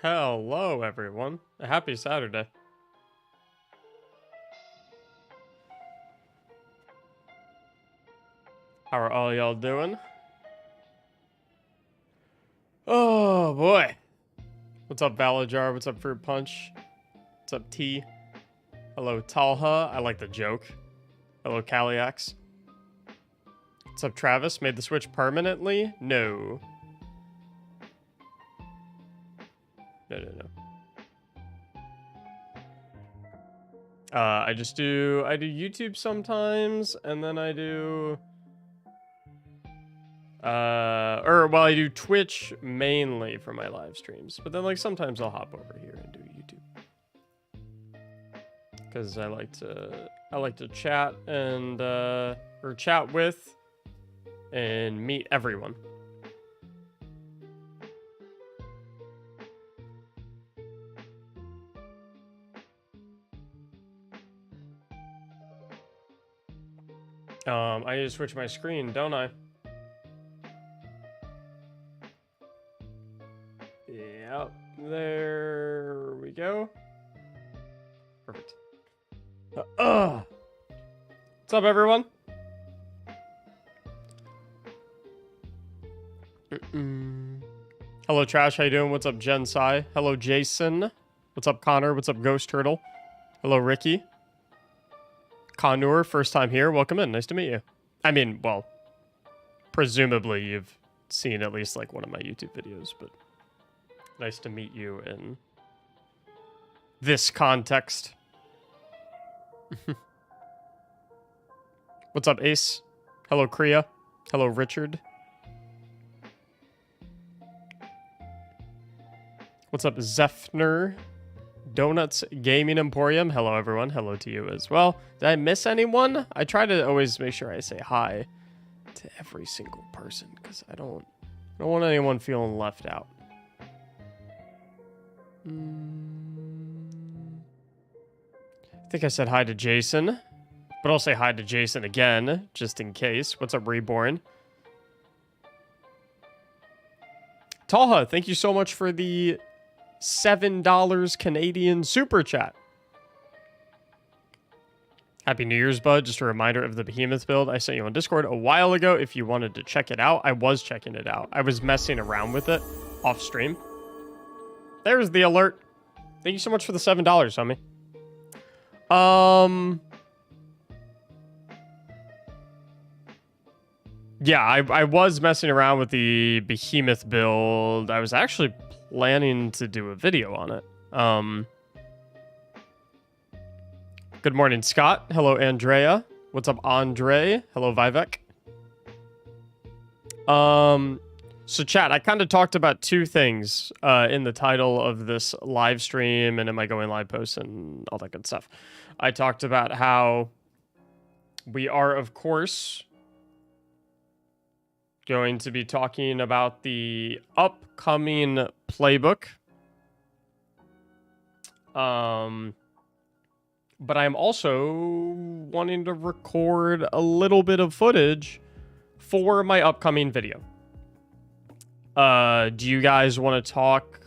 Hello, everyone. A happy Saturday. How are all y'all doing? Oh, boy. What's up, Valajar? What's up, Fruit Punch? What's up, T? Hello, Talha. I like the joke. Hello, Caliax. What's up, Travis? Made the switch permanently? No. No. I do YouTube sometimes, and then I do, I do Twitch mainly for my live streams, but then like sometimes I'll hop over here and do YouTube. Cause I like to chat and, or chat with and meet everyone. I need to switch my screen, don't I? Yep, there we go. Perfect. What's up, everyone? Hello, Trash. How you doing? What's up, Jen Sai? Hello, Jason. What's up, Connor? What's up, Ghost Turtle? Hello, Ricky. Connour, first time here. Welcome in. Nice to meet you. I mean, well, presumably you've seen at least like one of my YouTube videos, but nice to meet you in this context. What's up, Ace? Hello, Kriya. Hello, Richard. What's up, Zephyr? Donuts Gaming Emporium. Hello, everyone. Hello to you as well. Did I miss anyone? I try to always make sure I say hi to every single person because I don't want anyone feeling left out. I think I said hi to Jason, but I'll say hi to Jason again just in case. What's up, Reborn? Talha, thank you so much for the $7 Canadian super chat. Happy New Year's, bud. Just a reminder of the Behemoth build I sent you on Discord a while ago if you wanted to check it out. I was checking it out. I was messing around with it off stream. There's the alert. Thank you so much for the $7, homie. Yeah, I was messing around with the Behemoth build. I was actually planning to do a video on it. Good morning, Scott. Hello, Andrea. What's up, Andre? Hello, Vivek. So chat, I kind of talked about two things in the title of this live stream and in my going live posts and all that good stuff. I talked about how we are, of course, going to be talking about the upcoming playbook. But I'm also wanting to record a little bit of footage for my upcoming video. Do you guys want to talk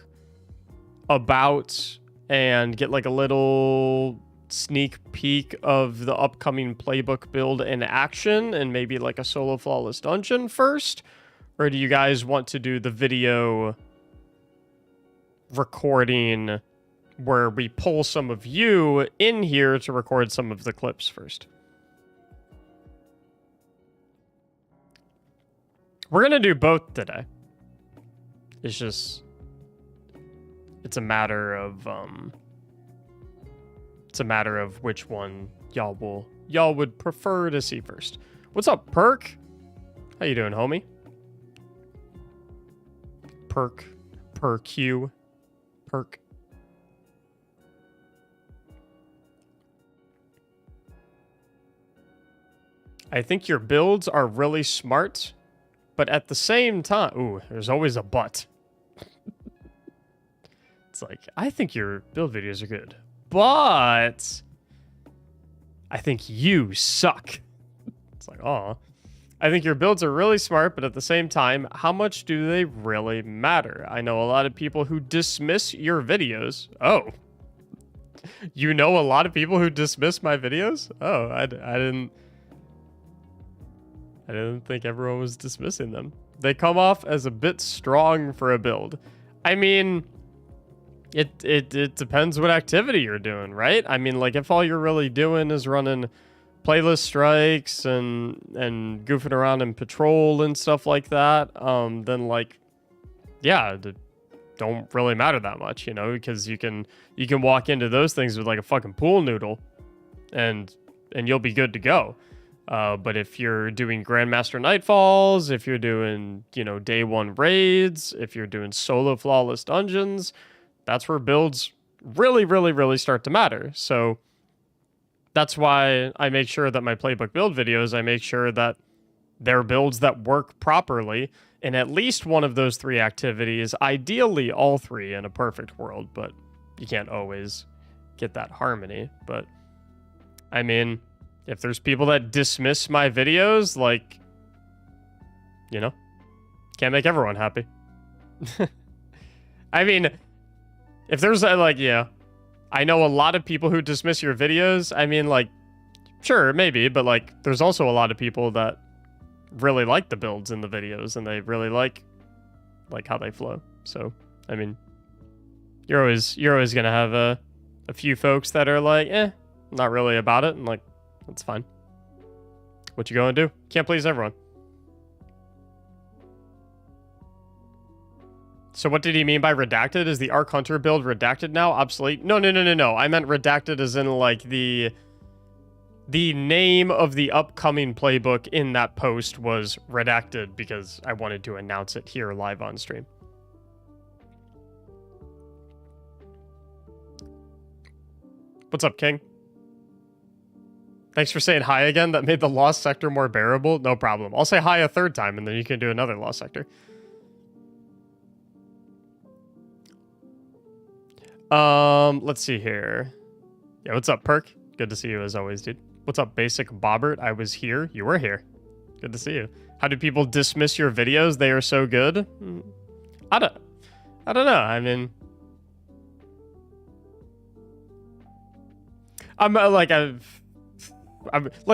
about and get like a little sneak peek of the upcoming playbook build in action and maybe like a solo flawless dungeon first? Or do you guys want to do the video recording where we pull some of you in here to record some of the clips first? We're going to do both today. It's just, it's a matter of which one y'all would prefer to see first. What's up, Perk? How you doing, homie? Perk. I think your builds are really smart, but at the same time, ooh, there's always a but. It's like, I think your build videos are good, but I think you suck. It's like, oh, I think your builds are really smart, but at the same time, how much do they really matter? I know a lot of people who dismiss your videos. Oh. You know a lot of people who dismiss my videos? Oh, I didn't think everyone was dismissing them. They come off as a bit strong for a build. I mean, it depends what activity you're doing, right? I mean, like, if all you're really doing is running playlist strikes and goofing around in patrol and stuff like that, then, like, yeah, don't really matter that much, you know, because you can walk into those things with like a fucking pool noodle and you'll be good to go. But if you're doing Grandmaster Nightfalls, if you're doing, you know, day one raids, if you're doing solo flawless dungeons, that's where builds really start to matter. So that's why I make sure that my playbook build videos, I make sure that they're builds that work properly in at least one of those three activities, ideally all three in a perfect world, but you can't always get that harmony. But I mean, if there's people that dismiss my videos, like, you know, can't make everyone happy. I mean, if there's like, yeah, I know a lot of people who dismiss your videos. I mean, like, sure, maybe, but like, there's also a lot of people that really like the builds in the videos and they really like how they flow. So, I mean, you're always gonna have a few folks that are like, not really about it, and like, that's fine. What you gonna do? Can't please everyone. So what did he mean by redacted? Is the Arc Hunter build redacted now? Obsolete? No. I meant redacted as in like the name of the upcoming playbook in that post was redacted because I wanted to announce it here live on stream. What's up, King? Thanks for saying hi again. That made the Lost Sector more bearable. No problem. I'll say hi a third time and then you can do another Lost Sector. Let's see here. Yeah, what's up, Perk? Good to see you as always, dude. What's up, Basic Bobbert? I was here. You were here. Good to see you. How do people dismiss your videos? They are so good. I don't know. I mean, I'm like,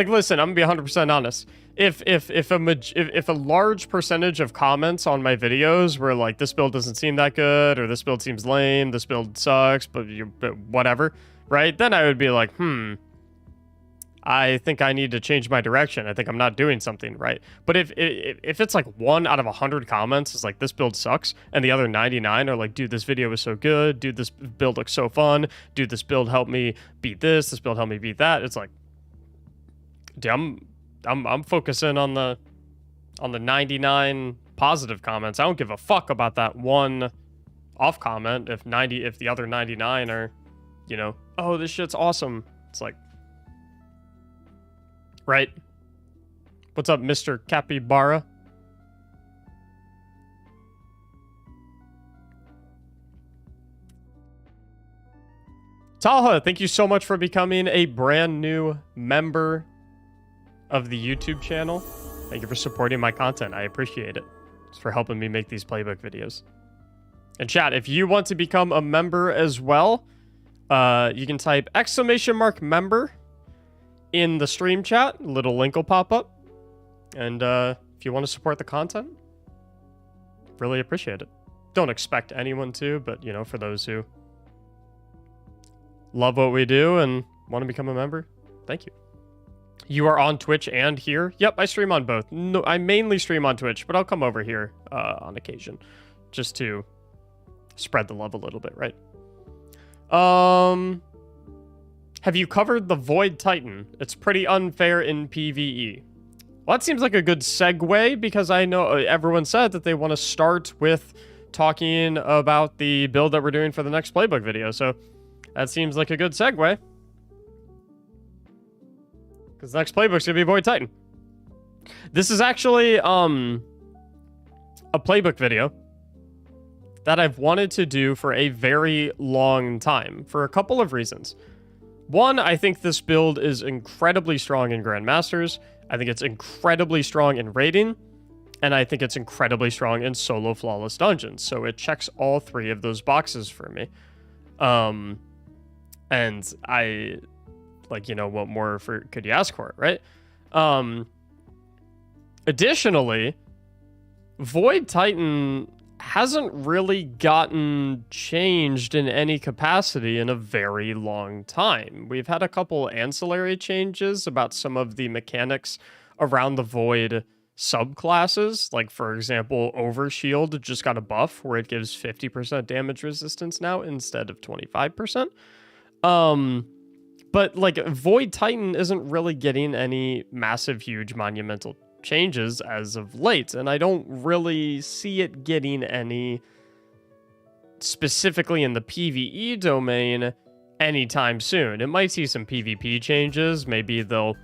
listen, I'm gonna be 100% honest. If a large percentage of comments on my videos were like, this build doesn't seem that good, or this build seems lame, this build sucks, but whatever, right? Then I would be like, I think I need to change my direction. I think I'm not doing something right. But if it's like 1 out of 100 comments is like, this build sucks, and the other 99 are like, dude, this video was so good, dude, this build looks so fun, dude, this build helped me beat this build helped me beat that. It's like, dude, I'm focusing on the 99 positive comments. I don't give a fuck about that one off comment if the other 99 are, you know, oh, this shit's awesome. It's like, right? What's up, Mr. Capybara? Talha, thank you so much for becoming a brand new member of the YouTube channel. Thank you for supporting my content. I appreciate it. It's for helping me make these playbook videos. And chat, if you want to become a member as well, you can type !member in the stream chat. A little link will pop up. And if you want to support the content, really appreciate it. Don't expect anyone to, but you know, for those who love what we do and want to become a member, thank you. You are on Twitch and here? Yep, I stream on both. No, I mainly stream on Twitch, but I'll come over here on occasion just to spread the love a little bit, right? Have you covered the Void Titan? It's pretty unfair in PvE. Well, that seems like a good segue because I know everyone said that they want to start with talking about the build that we're doing for the next playbook video. So that seems like a good segue. Because the next playbook's going to be Void Titan. This is actually a playbook video that I've wanted to do for a very long time for a couple of reasons. One, I think this build is incredibly strong in Grandmasters. I think it's incredibly strong in raiding, and I think it's incredibly strong in solo flawless dungeons. So it checks all 3 of those boxes for me. And I, like, you know, what more could you ask for it, right? Additionally, Void Titan hasn't really gotten changed in any capacity in a very long time. We've had a couple ancillary changes about some of the mechanics around the Void subclasses. Like, for example, Overshield just got a buff where it gives 50% damage resistance now instead of 25%. But like Void Titan isn't really getting any massive, huge, monumental changes as of late, and I don't really see it getting any specifically in the PvE domain anytime soon. It might see some PvP changes. Maybe they'll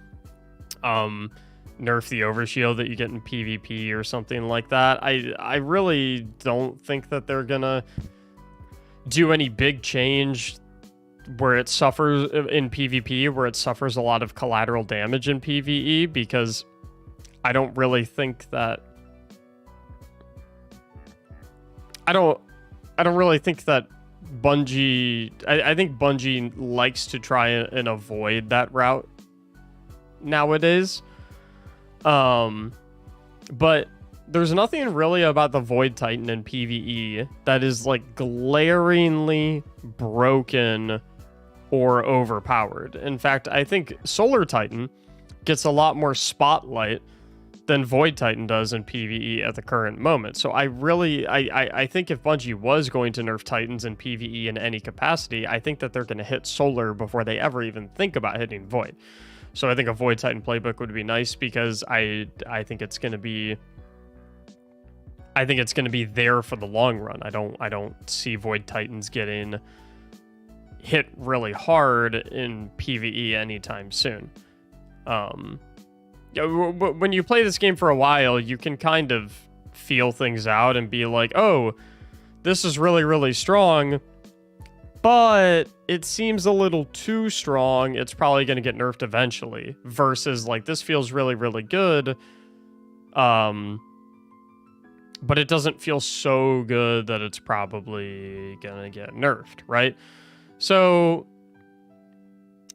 nerf the overshield that you get in PvP or something like that. I really don't think that they're gonna do any big change where it suffers in PvP, where it suffers a lot of collateral damage in PvE, because I don't really think that I don't really think that Bungie, I think Bungie likes to try and avoid that route nowadays. But there's nothing really about the Void Titan in PvE that is like glaringly broken or overpowered. In fact, I think Solar Titan gets a lot more spotlight than Void Titan does in PvE at the current moment. So I think if Bungie was going to nerf Titans in PvE in any capacity, I think that they're going to hit Solar before they ever even think about hitting Void. So I think a Void Titan playbook would be nice, because I think it's going to be there for the long run. I don't see Void Titans getting hit really hard in PvE anytime soon. When you play this game for a while, you can kind of feel things out and be like, oh, this is really, really strong, but it seems a little too strong. It's probably going to get nerfed eventually, versus like, this feels really, really good. But it doesn't feel so good that it's probably going to get nerfed, right? So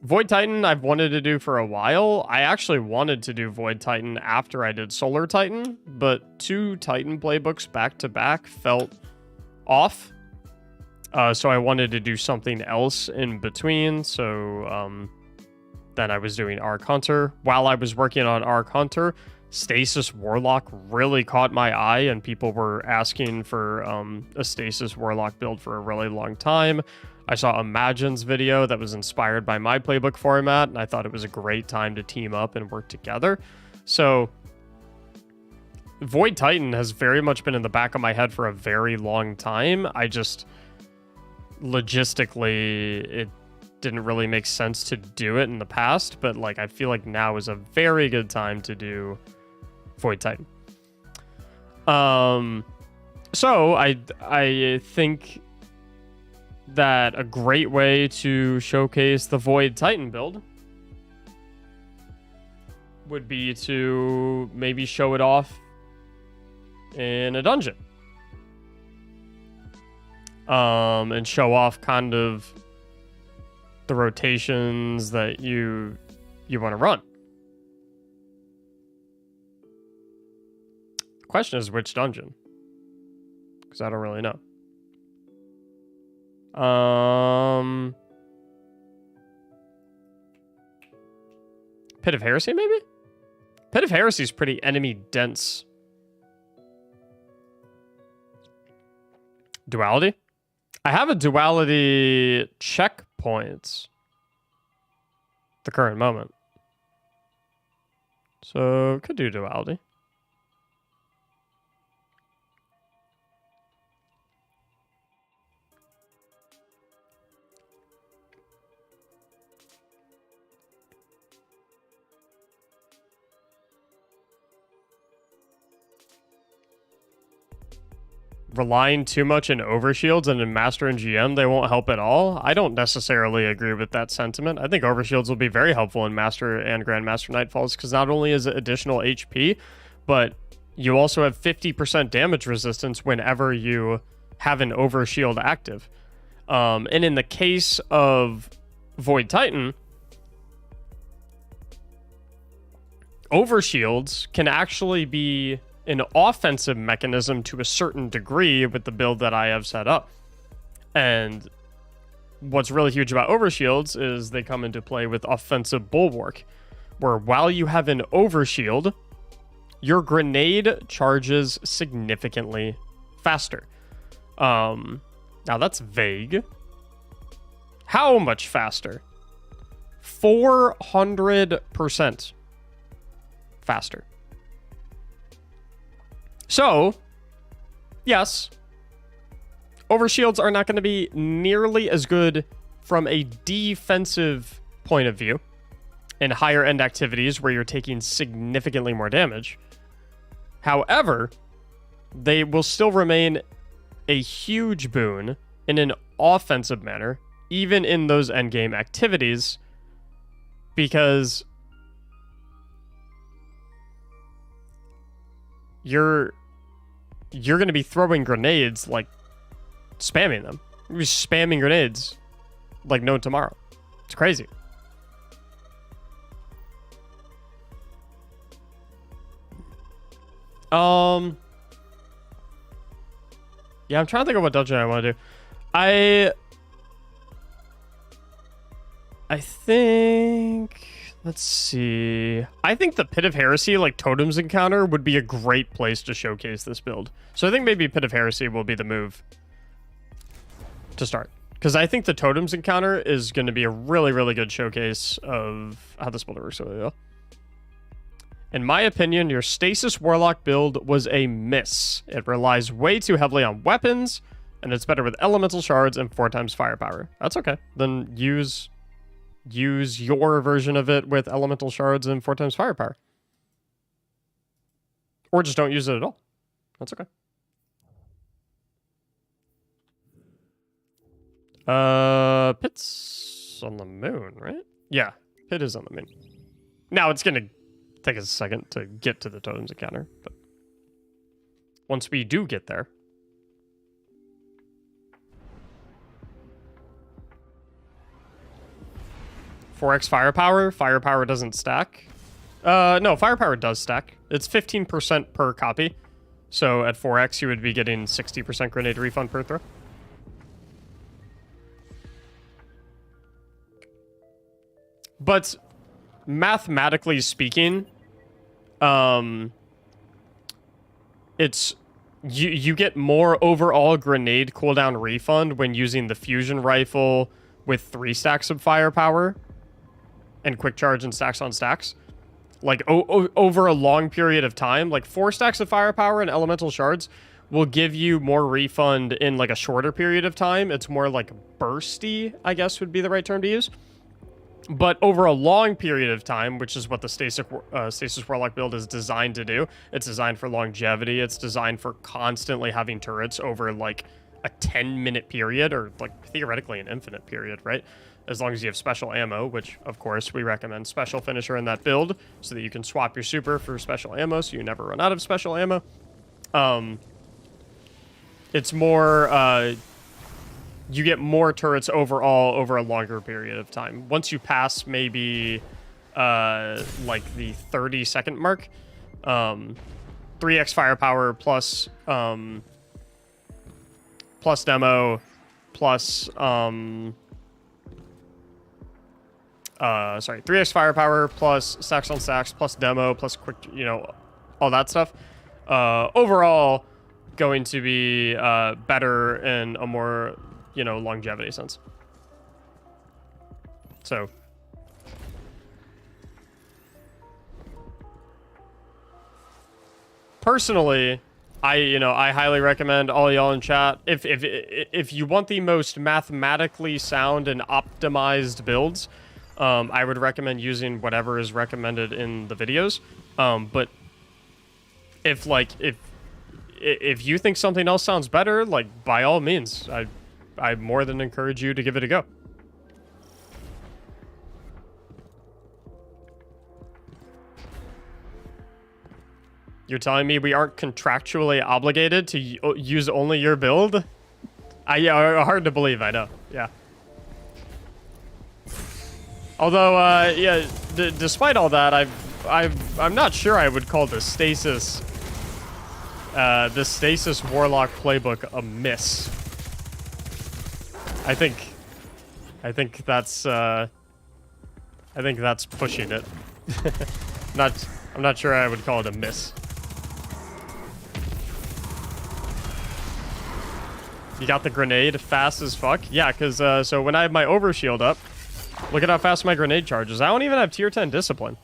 Void Titan I've wanted to do for a while. I actually wanted to do Void Titan after I did Solar Titan, but 2 Titan playbooks back to back felt off. So I wanted to do something else in between. So then I was doing Arc Hunter. While I was working on Arc Hunter, Stasis Warlock really caught my eye, and people were asking for a Stasis Warlock build for a really long time. I saw Imagine's video that was inspired by my playbook format, and I thought it was a great time to team up and work together. So Void Titan has very much been in the back of my head for a very long time. I just, logistically, it didn't really make sense to do it in the past, but like, I feel like now is a very good time to do Void Titan. So I think that a great way to showcase the Void Titan build would be to maybe show it off in a dungeon. And show off kind of the rotations that you want to run. The question is which dungeon, because I don't really know. Pit of Heresy, maybe? Pit of Heresy is pretty enemy dense. Duality? I have a duality checkpoint at the current moment. So could do duality. relying too much in overshields and in Master and GM, they won't help at all. I don't necessarily agree with that sentiment. I think overshields will be very helpful in Master and Grandmaster Nightfalls because not only is it additional HP, but you also have 50% damage resistance whenever you have an overshield active. And in the case of Void Titan, overshields can actually be an offensive mechanism to a certain degree with the build that I have set up. And what's really huge about overshields is they come into play with offensive bulwark, where while you have an overshield, your grenade charges significantly faster. Now that's vague. How much faster? 400% faster. So, yes, overshields are not going to be nearly as good from a defensive point of view in higher end activities where you're taking significantly more damage. However, they will still remain a huge boon in an offensive manner, even in those endgame activities, because you're going to be throwing grenades, like spamming them. You're just spamming grenades like no tomorrow. It's crazy. Yeah, I'm trying to think of what dungeon I want to do. I think, let's see. I think the Pit of Heresy, like Totems Encounter, would be a great place to showcase this build. So I think maybe Pit of Heresy will be the move to start. Because I think the Totems Encounter is going to be a really, really good showcase of how this build works. So, in my opinion, your Stasis Warlock build was a miss. It relies way too heavily on weapons, and it's better with Elemental Shards and 4 times Firepower. That's okay. Then use your version of it with Elemental Shards and 4 times Firepower. Or just don't use it at all. That's okay. Pit's on the moon, right? Yeah, Pit is on the moon. Now it's gonna take us a second to get to the Totems Encounter, but once we do get there, 4x firepower. Firepower doesn't stack. No, firepower does stack. It's 15% per copy. So at 4x, you would be getting 60% grenade refund per throw. But mathematically speaking, it's you get more overall grenade cooldown refund when using the fusion rifle with 3 stacks of firepower and quick charge and stacks on stacks. Like over a long period of time, like 4 stacks of firepower and elemental shards will give you more refund in like a shorter period of time. It's more like bursty, I guess would be the right term to use. But over a long period of time, which is what the Stasis Warlock build is designed to do, it's designed for longevity. It's designed for constantly having turrets over like a 10-minute period, or like theoretically an infinite period, right? As long as you have special ammo, which of course we recommend special finisher in that build so that you can swap your super for special ammo so you never run out of special ammo. It's more, you get more turrets overall over a longer period of time. Once you pass maybe like the 30-second mark, 3x firepower plus plus demo plus 3x firepower plus stacks on stacks plus demo plus quick, you know, all that stuff. Overall, going to be better in a more, you know, longevity sense. So personally, I highly recommend all y'all in chat, if you want the most mathematically sound and optimized builds, I would recommend using whatever is recommended in the videos. But if if you think something else sounds better, like, by all means, I more than encourage you to give it a go. You're telling me we aren't contractually obligated to use only your build? Yeah, hard to believe, I know. Yeah. Although, yeah, despite all that, I'm not sure I would call the stasis Warlock playbook a miss. I think that's pushing it. I'm not sure I would call it a miss. You got the grenade fast as fuck? Yeah, because, so when I have my overshield up, look at how fast my grenade charges. I don't even have tier 10 discipline.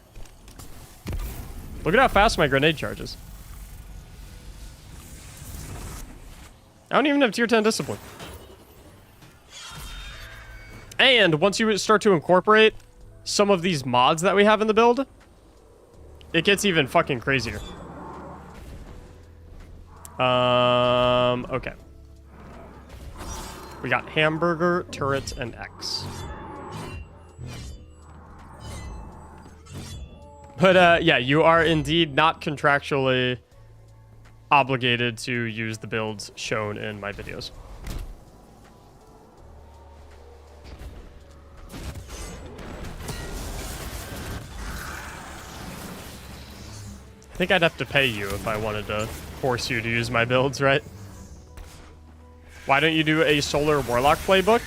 Look at how fast my grenade charges. I don't even have tier 10 discipline. And once you start to incorporate some of these mods that we have in the build, it gets even fucking crazier. Okay. We got hamburger, turret, and X. But, yeah, you are indeed not contractually obligated to use the builds shown in my videos. I think I'd have to pay you if I wanted to force you to use my builds, right? Why don't you do a Solar Warlock playbook?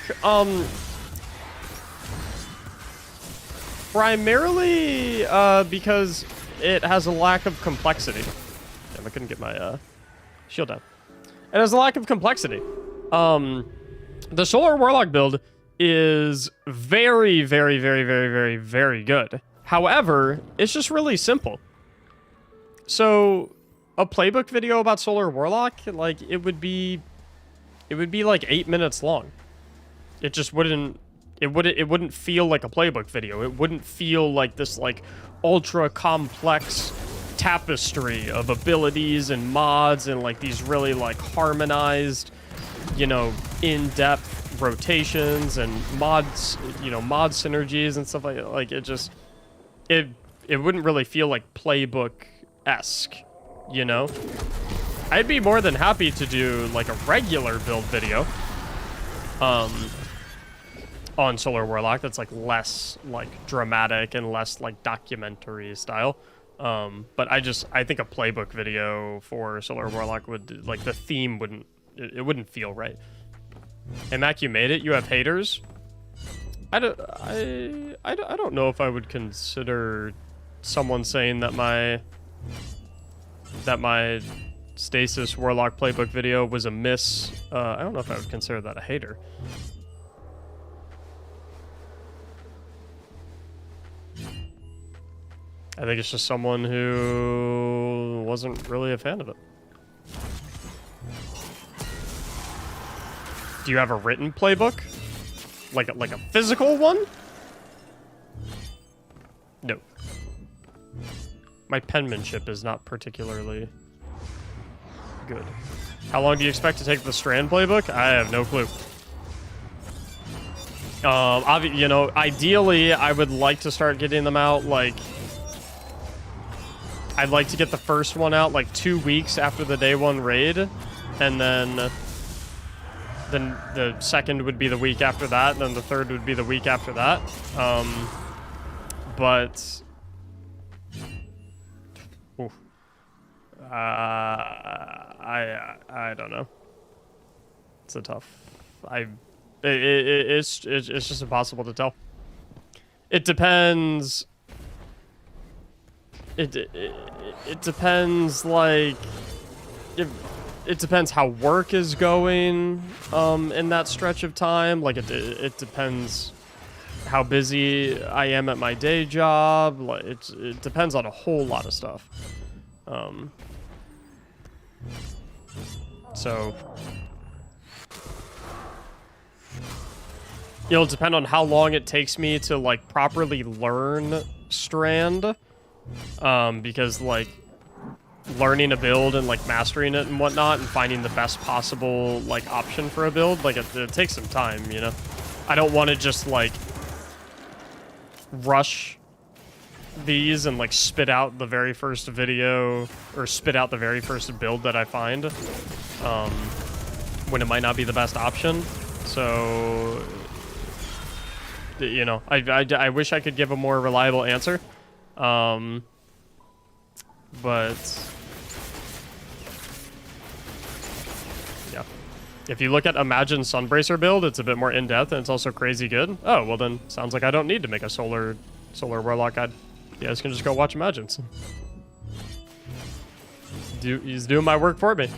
Primarily, because it has a lack of complexity. Damn, I couldn't get my, shield down. It has a lack of complexity. The Solar Warlock build is very, very, very, very, very, very good. However, it's just really simple. So, a playbook video about Solar Warlock, like, it would be like 8 minutes long. It just wouldn't, it wouldn't feel like a playbook video. It wouldn't feel like this, like, ultra complex tapestry of abilities and mods and, like, these really, like, harmonized, you know, in-depth rotations and mods, you know, mod synergies and stuff like it just, it wouldn't really feel like playbook-esque, you know? I'd be more than happy to do, like, a regular build video on Solar Warlock that's, like, less, like, dramatic and less, like, documentary style. But I think a playbook video for Solar Warlock would, like, the theme wouldn't, it wouldn't feel right. Hey, Mac, you made it? You have haters? I don't know if I would consider someone saying that my Stasis Warlock playbook video was a miss. I don't know if I would consider that a hater. I think it's just someone who wasn't really a fan of it. Do you have a written playbook? Like a physical one? No. My penmanship is not particularly good. How long do you expect to take the Strand playbook? I have no clue. You know, ideally, I would like to start getting them out, like, I'd like to get the first one out, like, 2 weeks after the day one raid, and then the second would be the week after that, and then the third would be the week after that. But I don't know. It's a tough. It's just impossible to tell. It depends. It depends, like, it depends how work is going in that stretch of time. Like, it depends how busy I am at my day job. Like, it depends on a whole lot of stuff. So it'll depend on how long it takes me to, like, properly learn Strand. Because, like, learning a build and like mastering it and whatnot and finding the best possible like option for a build, like it takes some time, you know. I don't want to just like rush these and like spit out the very first video or spit out the very first build that I find when it might not be the best option. So you know, I wish I could give a more reliable answer, but yeah, if you look at Imagine Sunbracer build, it's a bit more in-depth and it's also crazy good. Oh, well then, sounds like I don't need to make a solar warlock guide. You guys can just go watch Imagines. He's doing my work for me.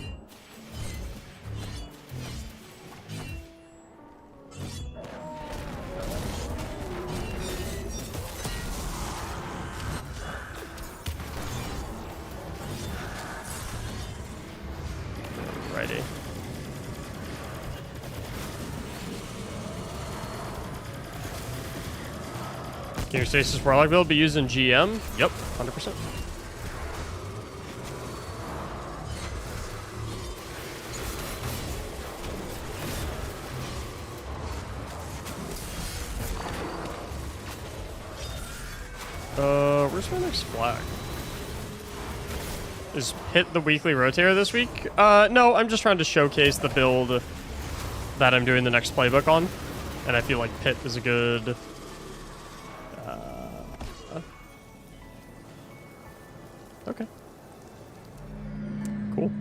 Alrighty. Can your Stasis Warlock build be used in GM? Yep, 100%. Where's my next flag? Is Pit the weekly rotator this week? No, I'm just trying to showcase the build that I'm doing the next playbook on. And I feel like Pit is a good... Okay. Cool.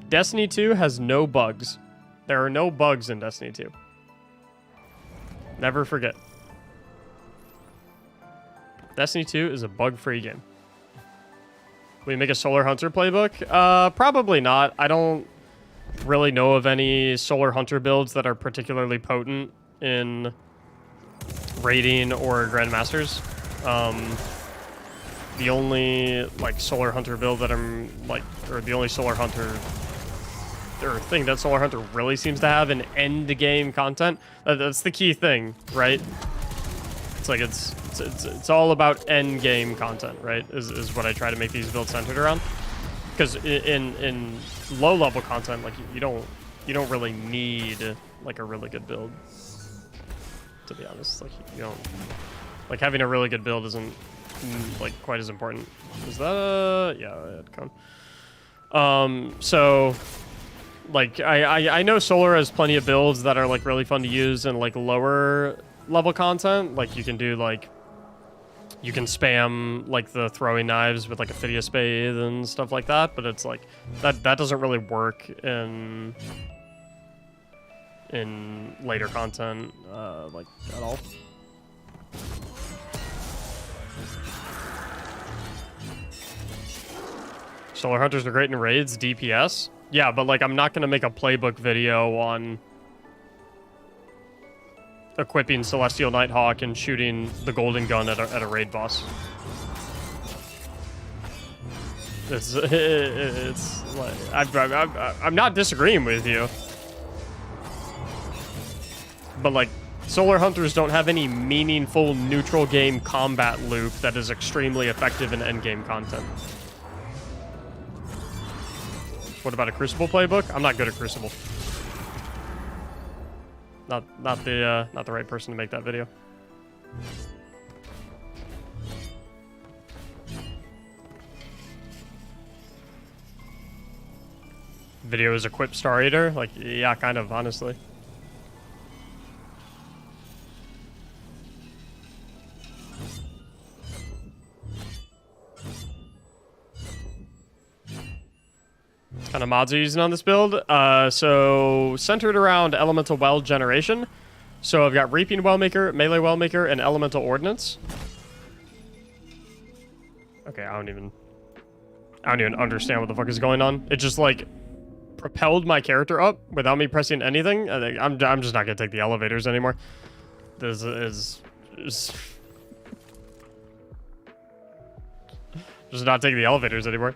Destiny 2 has no bugs. There are no bugs in Destiny 2. Never forget. Destiny 2 is a bug-free game. Will you make a Solar Hunter playbook? Probably not. I don't really know of any Solar Hunter builds that are particularly potent in raiding or Grandmasters. The only like Solar Hunter build that I'm like, or the only Solar Hunter or thing that Solar Hunter really seems to have in end game content. That's the key thing, right? It's like it's all about end game content, right? Is what I try to make these builds centered around. Because in low level content, like you don't really need like a really good build. To be honest, like you don't like having a really good build isn't like quite as important. Is that yeah, cone. So like I know Solar has plenty of builds that are like really fun to use in like lower level content. Like you can do like you can spam like the throwing knives with like a Phidias Bathe and stuff like that, but it's like that doesn't really work in later content like at all. Solar Hunters are great in raids, DPS. Yeah, but like I'm not gonna make a playbook video on equipping Celestial Nighthawk and shooting the golden gun at a raid boss. It's like I'm not disagreeing with you, but like Solar Hunters don't have any meaningful neutral game combat loop that is extremely effective in endgame content. What about a Crucible playbook? I'm not good at Crucible. Not the right person to make that video. Video is equip Star Eater? Like, yeah, kind of, honestly. What kind of mods are you using on this build? So centered around Elemental Well generation. So I've got Reaping Wellmaker, Melee Wellmaker, and Elemental Ordnance. Okay, I don't even understand what the fuck is going on. It just like propelled my character up without me pressing anything. I think I'm just not gonna take the elevators anymore. This is just not taking the elevators anymore.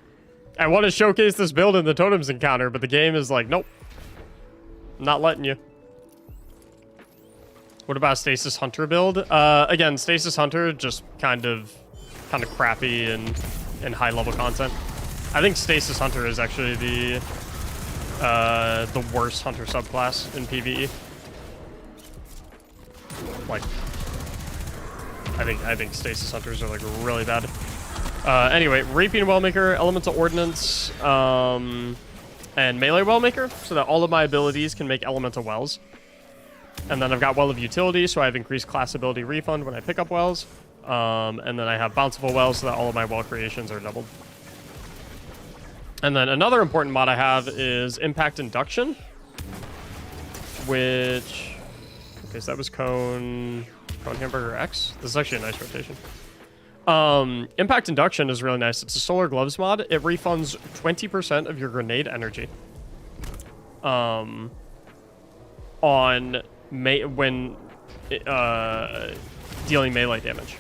I want to showcase this build in the Totems encounter, but the game is like, nope. Not letting you. What about Stasis Hunter build? Again, Stasis Hunter just kind of crappy in high level content. I think Stasis Hunter is actually the worst Hunter subclass in PvE. Like, I think Stasis Hunters are like really bad. Anyway, Reaping Wellmaker, Elemental Ordnance, and Melee Wellmaker, so that all of my abilities can make Elemental Wells. And then I've got Well of Utility, so I have increased class ability refund when I pick up wells. And then I have Bountiful Wells, so that all of my well creations are doubled. And then another important mod I have is Impact Induction, which... Okay, so that was Cone Hamburger X. This is actually a nice rotation. Impact Induction is really nice. It's a Solar Gloves mod. It refunds 20% of your grenade energy. When dealing melee damage.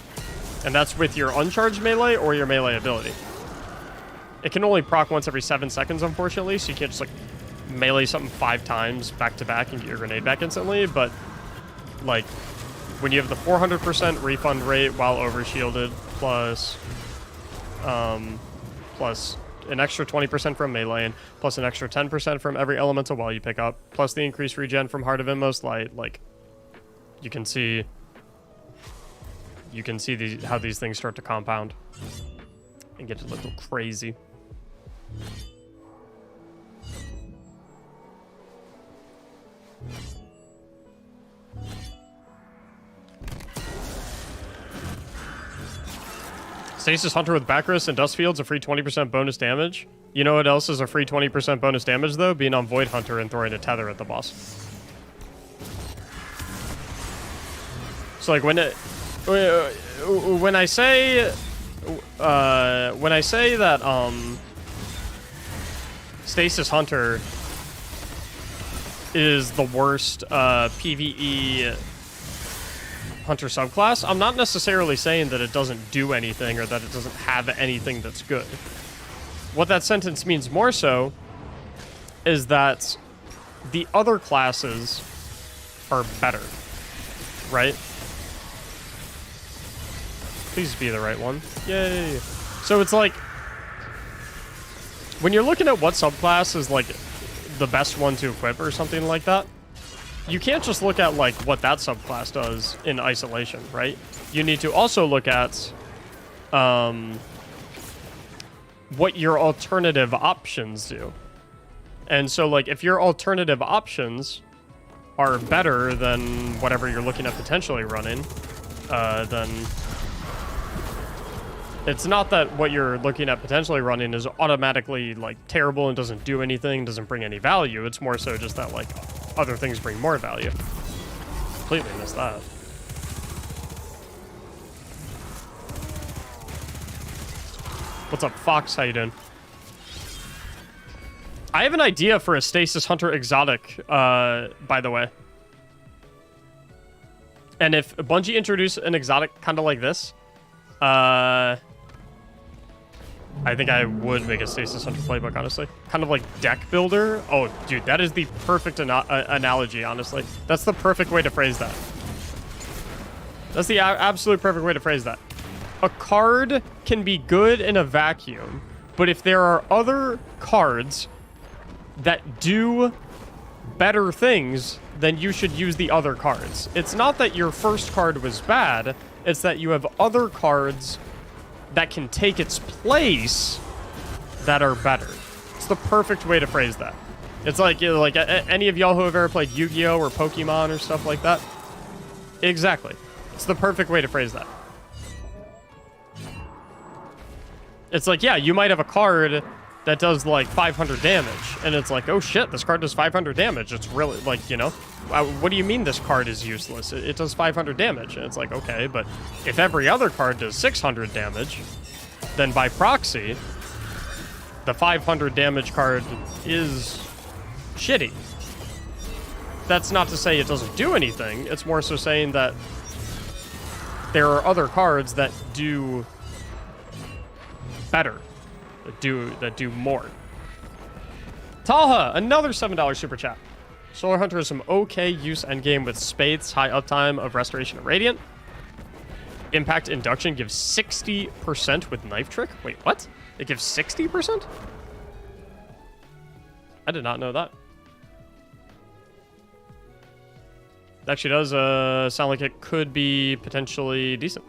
And that's with your uncharged melee or your melee ability. It can only proc once every 7 seconds, unfortunately, so you can't just, like, melee something 5 times back-to-back and get your grenade back instantly, but, like, when you have the 400% refund rate while overshielded, plus an extra 20% from melee, and plus an extra 10% from every elemental well you pick up, plus the increased regen from Heart of Inmost Light, like, you can see how these things start to compound and get a little crazy. Stasis Hunter with Backrus and Dustfields, a free 20% bonus damage. You know what else is a free 20% bonus damage, though? Being on Void Hunter and throwing a tether at the boss. So, like, when I say that, Stasis Hunter is the worst, PvE Hunter subclass, I'm not necessarily saying that it doesn't do anything or that it doesn't have anything that's good. What that sentence means more so is that the other classes are better, right? Please be the right one. Yay. So it's like, when you're looking at what subclass is like the best one to equip or something like that, you can't just look at like what that subclass does in isolation, right? You need to also look at what your alternative options do. And so, like, if your alternative options are better than whatever you're looking at potentially running, then it's not that what you're looking at potentially running is automatically, like, terrible and doesn't do anything, doesn't bring any value. It's more so just that, like, other things bring more value. Completely missed that. What's up, Fox? How you doing? I have an idea for a Stasis Hunter exotic, by the way. And if Bungie introduced an exotic kind of like this, I think I would make a Stasis Hunter playbook, honestly. Kind of like deck builder. Oh, dude, that is the perfect analogy, honestly. That's the perfect way to phrase that. That's the absolute perfect way to phrase that. A card can be good in a vacuum, but if there are other cards that do better things, then you should use the other cards. It's not that your first card was bad, it's that you have other cards that can take its place that are better. It's the perfect way to phrase that. It's like, you know, like any of y'all who have ever played Yu-Gi-Oh! Or Pokemon or stuff like that. Exactly. It's the perfect way to phrase that. It's like, yeah, you might have a card that does like 500 damage, and it's like, oh shit, this card does 500 damage. It's really, like, you know, what do you mean this card is useless? It does 500 damage, and it's like, okay, but if every other card does 600 damage, then by proxy, the 500 damage card is shitty. That's not to say it doesn't do anything. It's more so saying that there are other cards that do better, that do more. Talha, another $7 super chat. Solar Hunter is some okay use endgame with Spades, high uptime of Restoration and Radiant. Impact Induction gives 60% with Knife Trick. Wait, what? It gives 60%? I did not know that. It actually does sound like it could be potentially decent.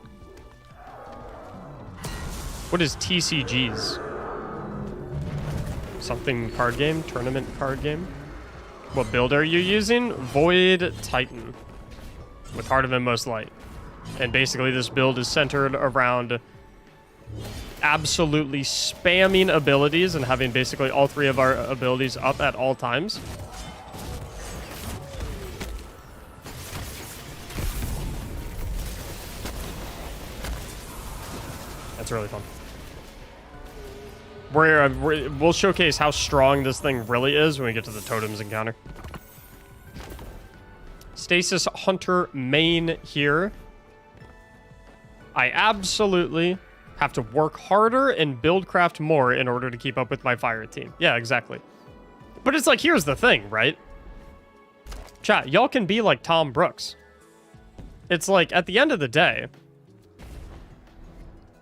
What is TCGs? Something card game? Tournament card game? What build are you using? Void Titan. With Heart of Inmost Light. And basically this build is centered around absolutely spamming abilities and having basically all 3 of our abilities up at all times. That's really fun. We'll showcase how strong this thing really is when we get to the totems encounter. Stasis Hunter main here. I absolutely have to work harder and build craft more in order to keep up with my fire team. Yeah, exactly. But it's like, here's the thing, right? Chat, y'all can be like Tom Brooks. It's like, at the end of the day,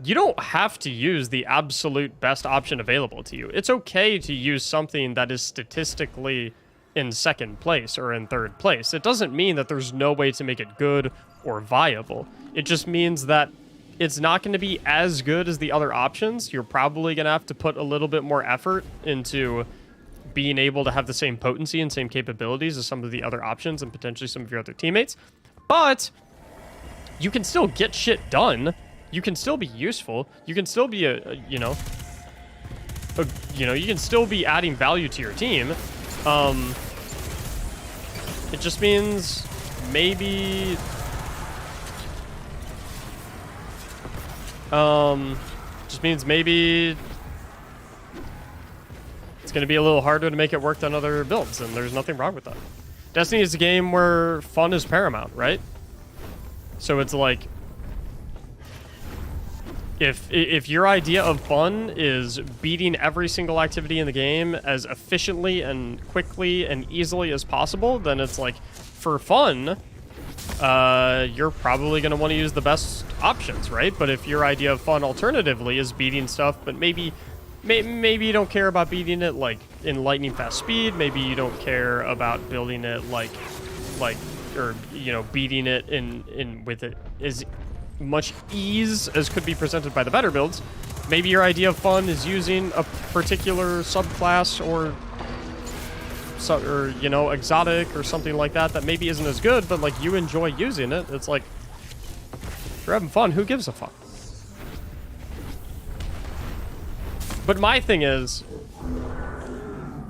you don't have to use the absolute best option available to you. It's okay to use something that is statistically in second place or in third place. It doesn't mean that there's no way to make it good or viable. It just means that it's not going to be as good as the other options. You're probably going to have to put a little bit more effort into being able to have the same potency and same capabilities as some of the other options and potentially some of your other teammates. But you can still get shit done. You can still be useful. You can still be you can still be adding value to your team. It just means maybe it's going to be a little harder to make it work than other builds, and there's nothing wrong with that. Destiny is a game where fun is paramount, right? So it's like, if your idea of fun is beating every single activity in the game as efficiently and quickly and easily as possible, then it's like, for fun, you're probably going to want to use the best options, right? But if your idea of fun alternatively is beating stuff, but maybe you don't care about beating it like in lightning fast speed, maybe you don't care about building it or beating it in with it is much ease as could be presented by the better builds. Maybe your idea of fun is using a particular subclass or exotic or something like that maybe isn't as good, but like you enjoy using it. It's like, if you're having fun, who gives a fuck? But my thing is,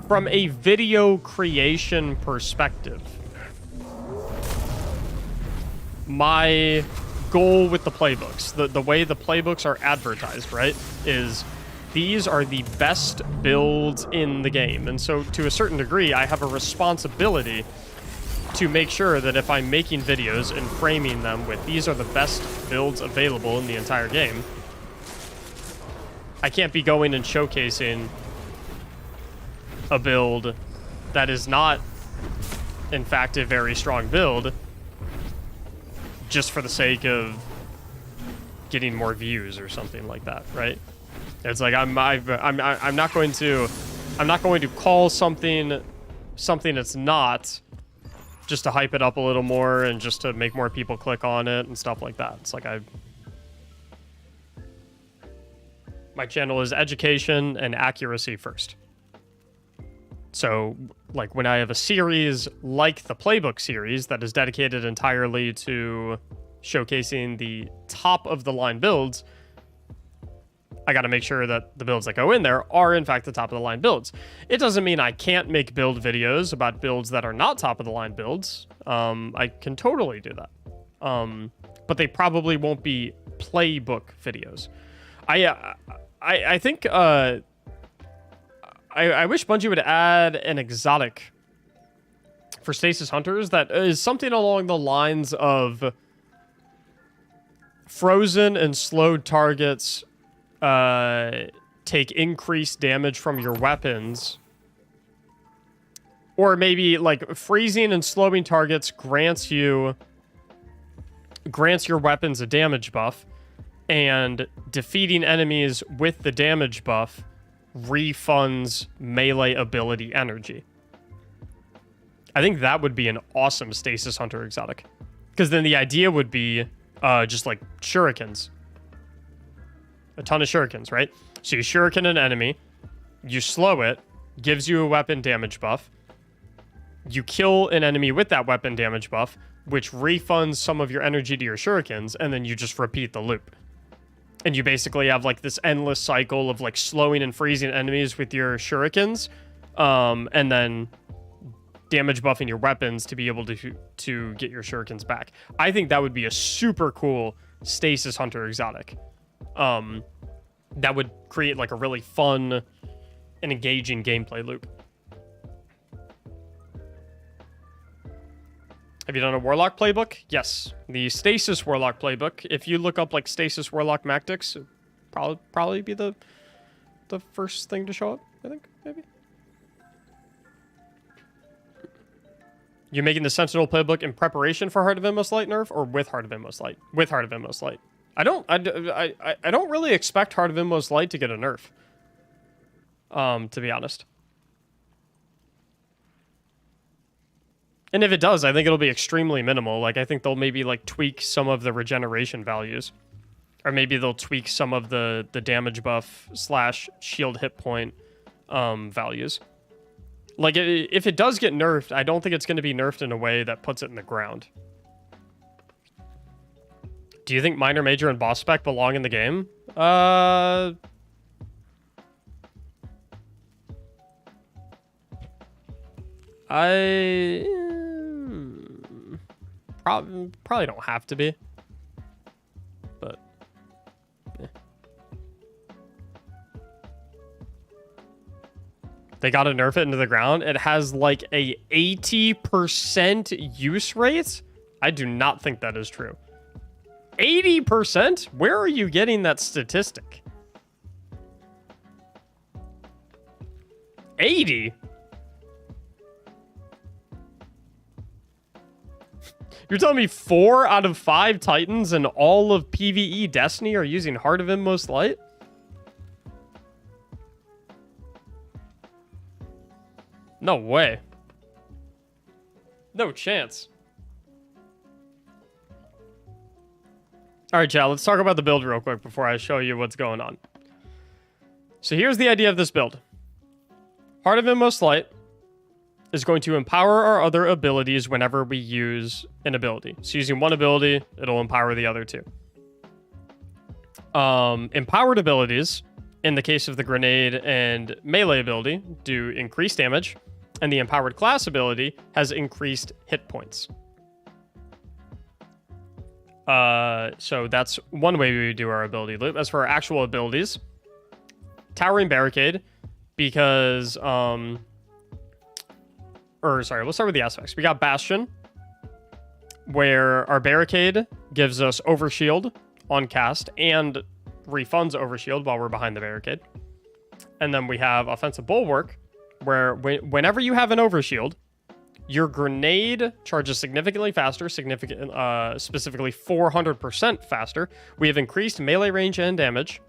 from a video creation perspective, my goal with the playbooks, the way the playbooks are advertised, right, is these are the best builds in the game. And so to a certain degree, I have a responsibility to make sure that if I'm making videos and framing them with these are the best builds available in the entire game, I can't be going and showcasing a build that is not, in fact, a very strong build just for the sake of getting more views or something like that, right? It's like I'm not going to call something it's not just to hype it up a little more and just to make more people click on it and stuff like that. It's like my channel is education and accuracy first. So, like, when I have a series like the Playbook series that is dedicated entirely to showcasing the top-of-the-line builds, I got to make sure that the builds that go in there are, in fact, the top-of-the-line builds. It doesn't mean I can't make build videos about builds that are not top-of-the-line builds. I can totally do that. But they probably won't be Playbook videos. I think... I wish Bungie would add an exotic for Stasis Hunters that is something along the lines of frozen and slowed targets take increased damage from your weapons. Or maybe like freezing and slowing targets grants your weapons a damage buff. and defeating enemies with the damage buff refunds melee ability energy. I think that would be an awesome Stasis Hunter exotic. Because then the idea would be just like shurikens. A ton of shurikens, right? So you shuriken an enemy, you slow it, gives you a weapon damage buff. You kill an enemy with that weapon damage buff, which refunds some of your energy to your shurikens, and then you just repeat the loop. And you basically have like this endless cycle of like slowing and freezing enemies with your shurikens, and then damage buffing your weapons to be able to get your shurikens back. I think that would be a super cool Stasis Hunter exotic. That would create like a really fun and engaging gameplay loop. Have you done a Warlock playbook? Yes, the Stasis Warlock playbook. If you look up like Stasis Warlock Mactics, it'd probably be the first thing to show up, I think, maybe. You're making the Sentinel playbook in preparation for Heart of Inmost Light nerf, or with Heart of Inmost Light? With Heart of Inmost Light. I don't really expect Heart of Inmost Light to get a nerf. To be honest. And if it does, I think it'll be extremely minimal. Like, I think they'll maybe, like, tweak some of the regeneration values. Or maybe they'll tweak some of the damage buff / shield hit point values. Like, if it does get nerfed, I don't think it's going to be nerfed in a way that puts it in the ground. Do you think Minor, Major, and Boss Spec belong in the game? Probably don't have to be, but yeah. They gotta nerf it into the ground. It has like a 80% use rate. I do not think that is true. 80%? Where are you getting that statistic? 80? You're telling me 4 out of 5 Titans in all of PvE Destiny are using Heart of Inmost Light? No way. No chance. All right, chat, let's talk about the build real quick before I show you what's going on. So here's the idea of this build. Heart of Inmost Light is going to empower our other abilities whenever we use an ability. So using one ability, it'll empower the other two. Empowered abilities, in the case of the grenade and melee ability, do increased damage, and the empowered class ability has increased hit points. So that's one way we do our ability loop. As for our actual abilities, Towering Barricade, because we'll start with the aspects. We got Bastion, where our Barricade gives us Overshield on cast and refunds Overshield while we're behind the barricade. And then we have Offensive Bulwark, where whenever you have an Overshield, your grenade charges significantly faster, specifically 400% faster. We have increased melee range and damage.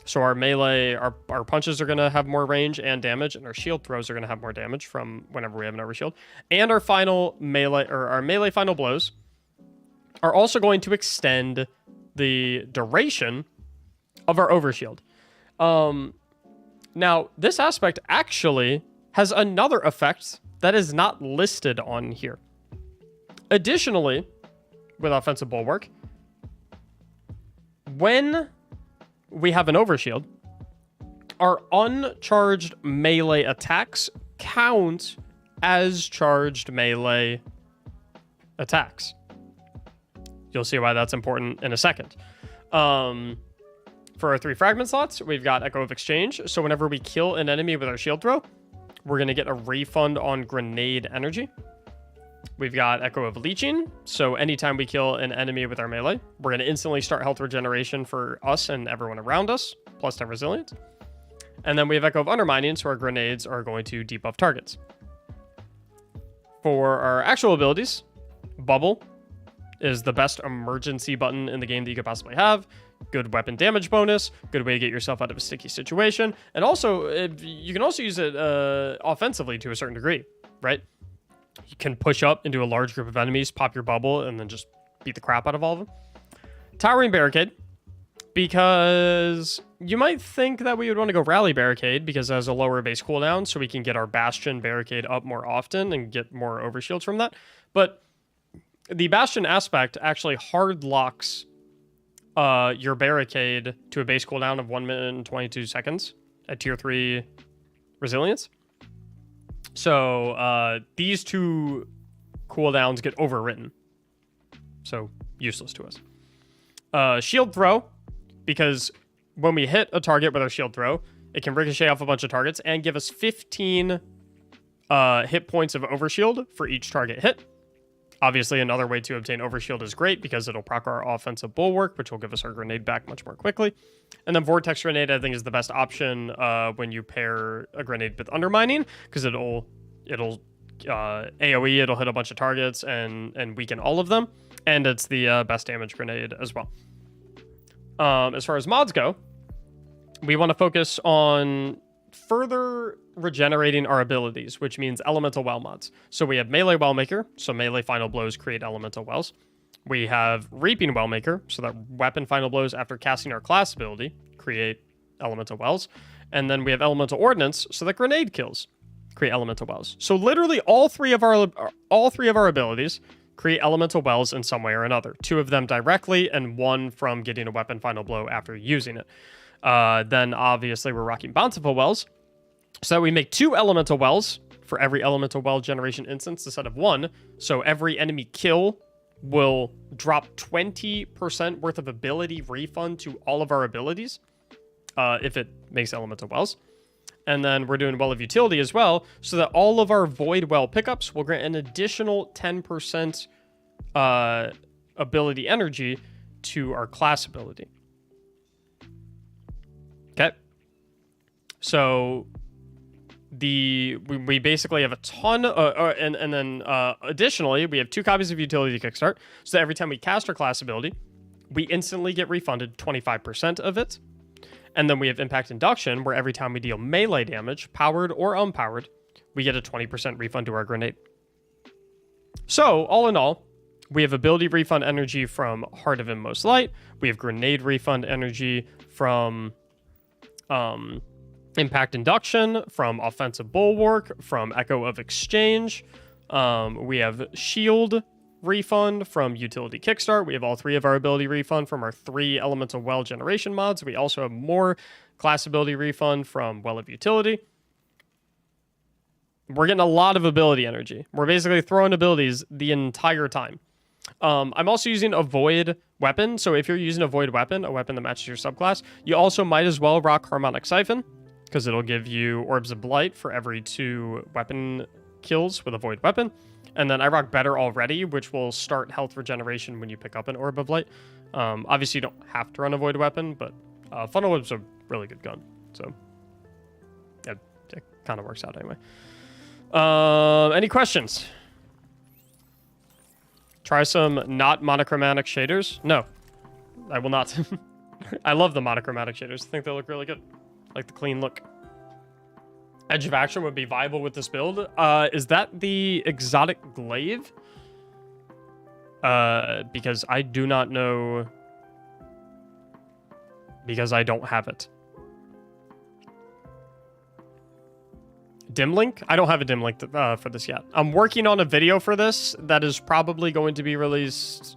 So our melee, our punches are going to have more range and damage, and our shield throws are going to have more damage from whenever we have an Overshield. And our final melee, or our melee final blows, are also going to extend the duration of our Overshield. Now, this aspect actually has another effect that is not listed on here. Additionally, with Offensive Bulwark, when we have an Overshield, our uncharged melee attacks count as charged melee attacks. You'll see why that's important in a second. For our 3 fragment slots, we've got Echo of Exchange. So whenever we kill an enemy with our shield throw, we're going to get a refund on grenade energy. We've got Echo of Leeching. So anytime we kill an enemy with our melee, we're going to instantly start health regeneration for us and everyone around us, plus 10 resilience. And then we have Echo of Undermining, so our grenades are going to debuff targets. For our actual abilities, Bubble is the best emergency button in the game that you could possibly have. Good weapon damage bonus, good way to get yourself out of a sticky situation, and also you can also use it offensively to a certain degree, right? You can push up into a large group of enemies, pop your bubble, and then just beat the crap out of all of them. Towering Barricade, because you might think that we would want to go Rally Barricade because it has a lower base cooldown, so we can get our Bastion Barricade up more often and get more overshields from that. But the Bastion aspect actually hard locks your Barricade to a base cooldown of 1 minute and 22 seconds at tier 3 resilience. So these two cooldowns get overwritten. So useless to us. Shield Throw, because when we hit a target with our Shield Throw, it can ricochet off a bunch of targets and give us 15 hit points of overshield for each target hit. Obviously, another way to obtain overshield is great because it'll proc our offensive bulwark, which will give us our grenade back much more quickly. And then Vortex Grenade, I think, is the best option when you pair a grenade with Undermining, because it'll AoE, it'll hit a bunch of targets and weaken all of them. And it's the best damage grenade as well. As far as mods go, we want to focus on further regenerating our abilities, which means elemental well mods. So we have melee well maker, so melee final blows create elemental wells. We have reaping well maker, so that weapon final blows after casting our class ability create elemental wells. And then we have elemental ordnance, so that grenade kills create elemental wells. So literally all three of our abilities create elemental wells in some way or another. 2 of them directly and 1 from getting a weapon final blow after using it. Then obviously we're rocking bountiful wells, so that we make 2 elemental wells for every elemental well generation instance instead of 1. So every enemy kill will drop 20% worth of ability refund to all of our abilities if it makes elemental wells. And then we're doing Well of Utility as well, so that all of our Void Well pickups will grant an additional 10% ability energy to our class ability. Okay. So we basically have a ton, and then additionally, we have 2 copies of Utility Kickstart, so that every time we cast our class ability, we instantly get refunded 25% of it. And then we have Impact Induction, where every time we deal melee damage, powered or unpowered, we get a 20% refund to our grenade. So, all in all, we have ability refund energy from Heart of Inmost Light. We have grenade refund energy from Impact Induction, from Offensive Bulwark, from Echo of Exchange. We have Shield refund from Utility Kickstart. We have all 3 of our ability refund from our 3 elemental well generation mods. We also have more class ability refund from Well of Utility. We're getting a lot of ability energy. We're basically throwing abilities the entire time. I'm also using a Void weapon. So if you're using a Void weapon, a weapon that matches your subclass, you also might as well rock Harmonic Siphon, because it'll give you Orbs of Blight for every 2 weapon kills with a Void weapon. And then I rock Better Already, which will start health regeneration when you pick up an Orb of Light. Obviously, you don't have to run a Void weapon, but Funnel Whip's a really good gun. So it kind of works out anyway. Any questions? Try some not monochromatic shaders? No, I will not. I love the monochromatic shaders. I think they look really good. I like the clean look. Edge of Action would be viable with this build. Is that the Exotic Glaive? Because I do not know. Because I don't have it. Dim Link? I don't have a Dim Link for this yet. I'm working on a video for this that is probably going to be released.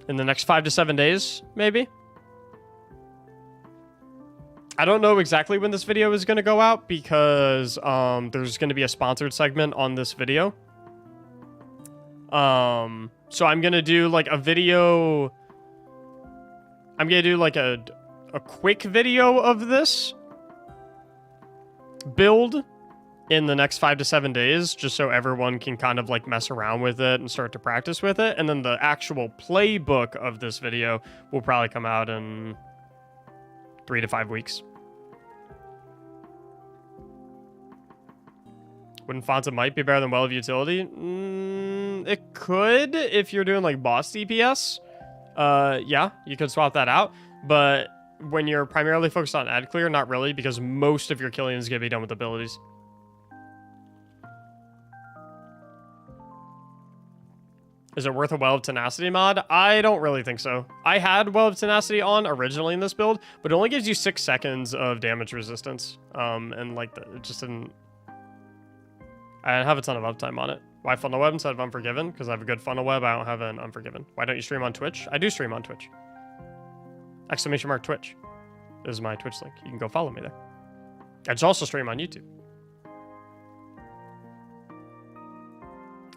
In the next 5 to 7 days, maybe. I don't know exactly when this video is going to go out because there's going to be a sponsored segment on this video. So I'm going to do like a video. I'm going to do like a quick video of this build in the next 5 to 7 days, just so everyone can kind of like mess around with it and start to practice with it. And then the actual playbook of this video will probably come out in 3 to 5 weeks. Wouldn't Fonza might be better than Well of Utility? It could if you're doing like boss DPS. Yeah, you could swap that out. But when you're primarily focused on ad clear, not really, because most of your killing is gonna be done with abilities. Is it worth a Well of Tenacity mod? I don't really think so. I had Well of Tenacity on originally in this build, but it only gives you 6 seconds of damage resistance. And like, it just didn't... I have a ton of uptime on it. Why Funnel Web instead of Unforgiven? Because I have a good Funnel Web, I don't have an Unforgiven. Why don't you stream on Twitch? I do stream on Twitch. ! Twitch. This is my Twitch link. You can go follow me there. I just also stream on YouTube.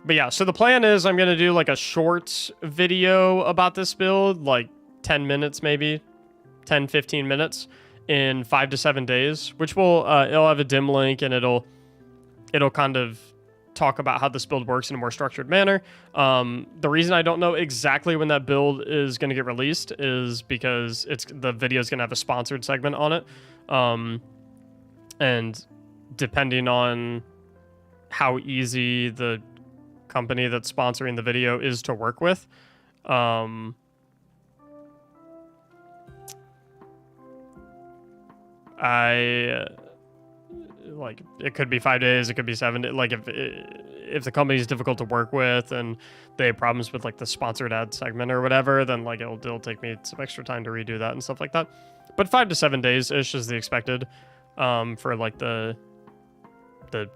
But yeah, so the plan is I'm going to do like a short video about this build, like 10 minutes maybe, 10, 15 minutes in 5 to 7 days, which will, it'll have a dim link and it'll kind of talk about how this build works in a more structured manner. The reason I don't know exactly when that build is going to get released is because the video is going to have a sponsored segment on it. And depending on how easy the company that's sponsoring the video is to work with, like, it could be 5 days, it could be 7 days. Like, if the company is difficult to work with and they have problems with like the sponsored ad segment or whatever, then like it'll take me some extra time to redo that and stuff like that. But 5 to 7 days ish is the expected for like the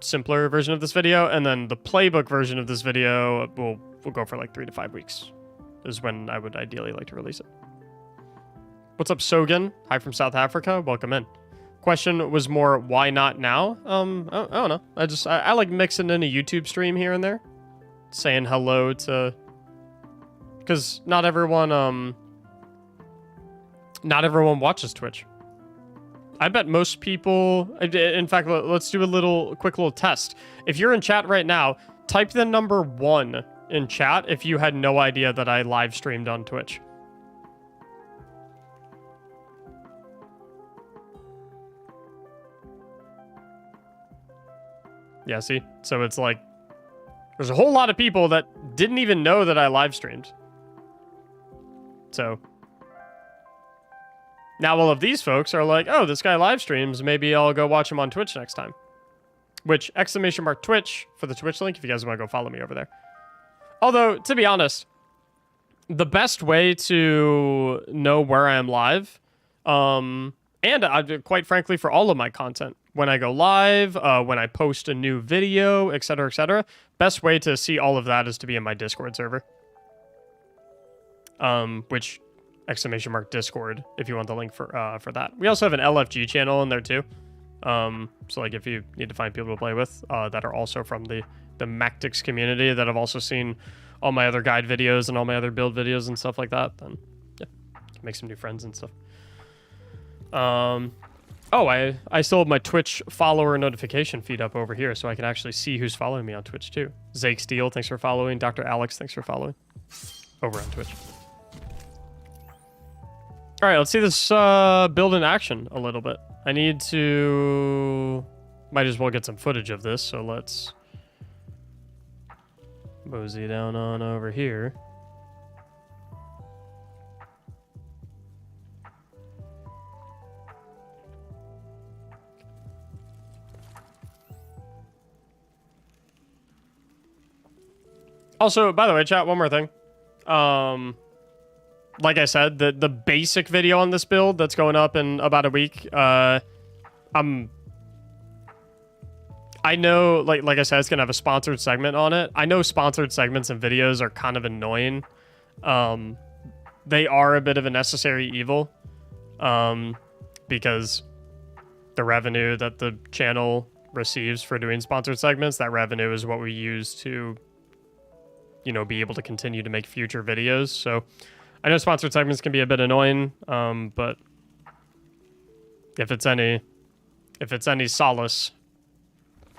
simpler version of this video, and then the playbook version of this video will go for like 3 to 5 weeks is when I would ideally like to release it. What's up, Sogan? Hi from South Africa. Welcome in. Question was more, why not now? I don't know. I like mixing in a YouTube stream here and there, saying hello to, because not everyone watches Twitch. I bet most people, in fact, let's do a quick little test. If you're in chat right now, type the number 1 in chat if you had no idea that I live streamed on Twitch. Yeah, see? So it's like, there's a whole lot of people that didn't even know that I live streamed. So now all of these folks are like, oh, this guy live streams, maybe I'll go watch him on Twitch next time. Which, !Twitch for the Twitch link if you guys want to go follow me over there. Although, to be honest, the best way to know where I am live, and quite frankly for all of my content, when I go live, when I post a new video, etc., best way to see all of that is to be in my Discord server. Which, !Discord, if you want the link for that. We also have an LFG channel in there too. So like if you need to find people to play with that are also from the Mactics community that have also seen all my other guide videos and all my other build videos and stuff like that, then yeah, make some new friends and stuff. Oh, I still have my Twitch follower notification feed up over here, so I can actually see who's following me on Twitch too. Zake Steele, thanks for following. Dr. Alex, thanks for following over on Twitch. All right, let's see this build in action a little bit. I need to... Might as well get some footage of this, so let's mosey down on over here. Also, by the way, chat, one more thing. Like I said, the basic video on this build that's going up in about a week, I know, like I said, it's going to have a sponsored segment on it. I know sponsored segments and videos are kind of annoying. They are a bit of a necessary evil, because the revenue that the channel receives for doing sponsored segments, that revenue is what we use to, you know, be able to continue to make future videos. So I know sponsored segments can be a bit annoying, but if it's any solace,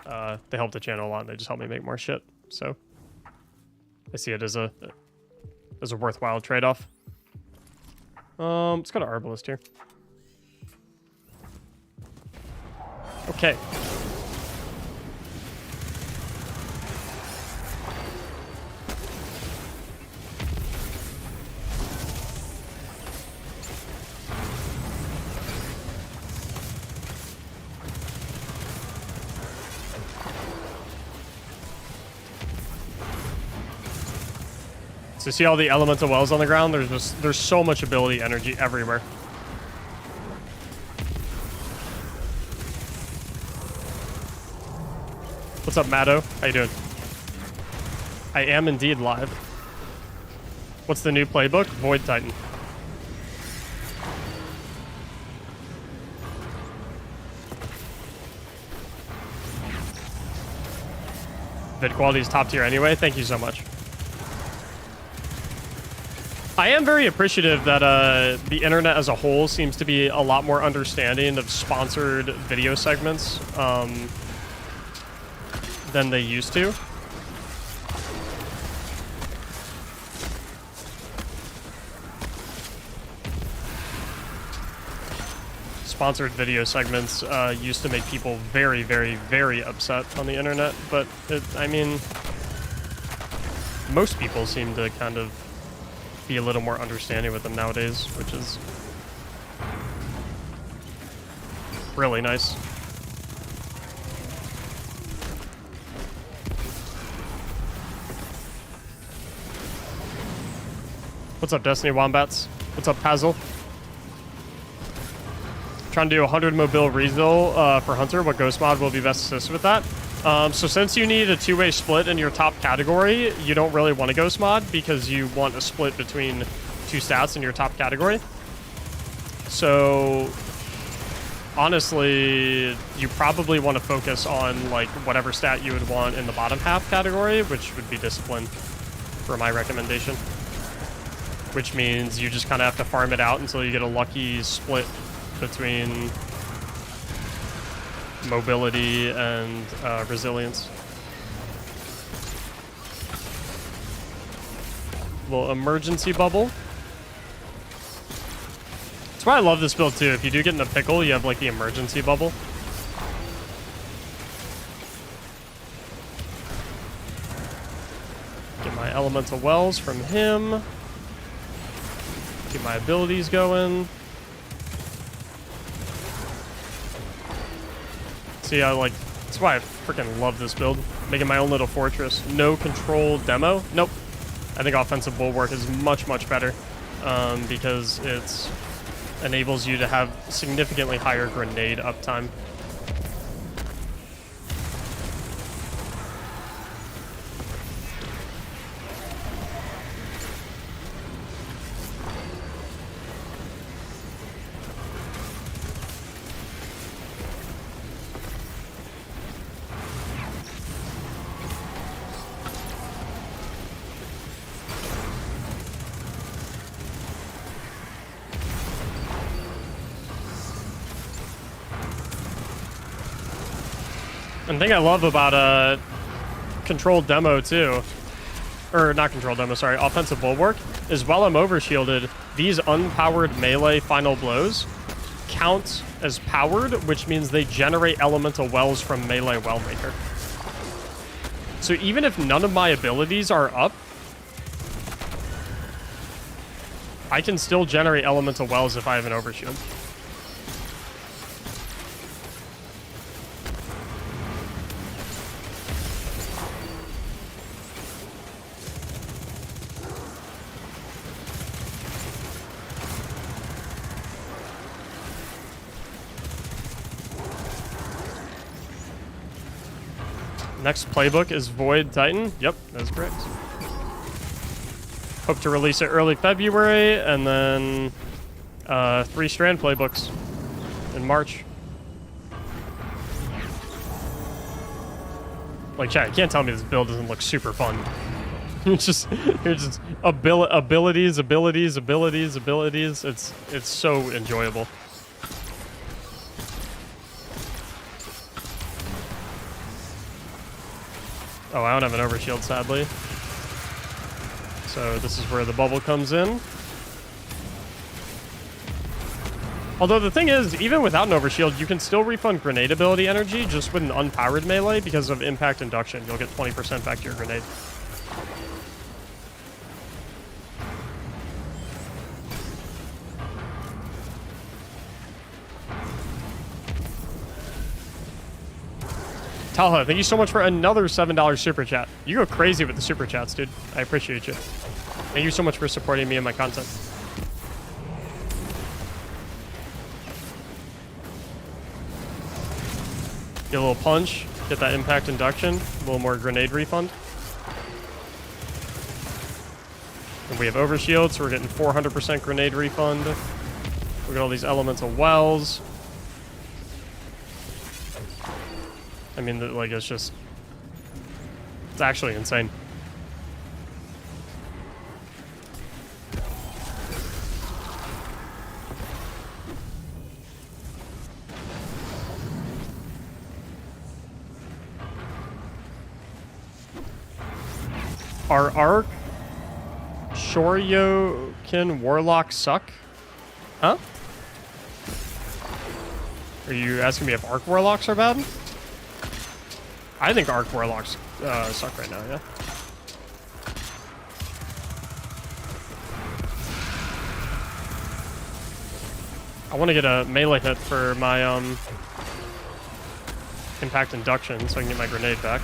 they help the channel a lot and they just help me make more shit. So I see it as a worthwhile trade-off. Let's go to Arbalist here. Okay. So see all the elemental wells on the ground? There's so much ability energy everywhere. What's up, Matto? How you doing? I am indeed live. What's the new playbook? Void Titan. Vid quality is top tier anyway. Thank you so much. I am very appreciative that the internet as a whole seems to be a lot more understanding of sponsored video segments than they used to. Sponsored video segments used to make people very, very, very upset on the internet, but I mean, most people seem to kind of be a little more understanding with them nowadays, which is really nice. What's up, Destiny Wombats? What's up, Pazzle? Trying to do 100 mobile refill for Hunter. What ghost mod will be best assisted with that? So since you need a two-way split in your top category, you don't really want a ghost mod because you want a split between two stats in your top category. So honestly, you probably want to focus on like whatever stat you would want in the bottom half category, which would be discipline for my recommendation. Which means you just kind of have to farm it out until you get a lucky split between mobility and resilience. Little emergency bubble. That's why I love this build too. If you do get in a pickle, you have like the emergency bubble. Get my elemental wells from him. Get my abilities going. See, that's why I freaking love this build. Making my own little fortress. No control demo. Nope. I think offensive bulwark is much, much better because it enables you to have significantly higher grenade uptime. And the thing I love about controlled demo too, or not controlled demo, sorry, offensive bulwark, is while I'm overshielded, these unpowered melee final blows count as powered, which means they generate elemental wells from melee wellmaker. So even if none of my abilities are up, I can still generate elemental wells if I have an overshield. Next playbook is Void Titan. Yep, that's correct. Hope to release it early February, and then 3 strand playbooks in March. Like, chat, you can't tell me this build doesn't look super fun. It's just abilities. It's so enjoyable. Oh, I don't have an overshield, sadly. So this is where the bubble comes in. Although the thing is, even without an overshield, you can still refund grenade ability energy just with an unpowered melee because of impact induction. You'll get 20% back to your grenade. Talha, thank you so much for another $7 super chat. You go crazy with the super chats, dude. I appreciate you. Thank you so much for supporting me and my content. Get a little punch, get that impact induction, a little more grenade refund. And we have overshield, so we're getting 400% grenade refund. We got all these elemental wells. I mean, like, it's just... It's actually insane. Our Arc Shoryuken Warlock suck? Huh? Are you asking me if Arc Warlocks are bad? I think Arc Warlocks suck right now, yeah. I want to get a melee hit for my impact induction so I can get my grenade back.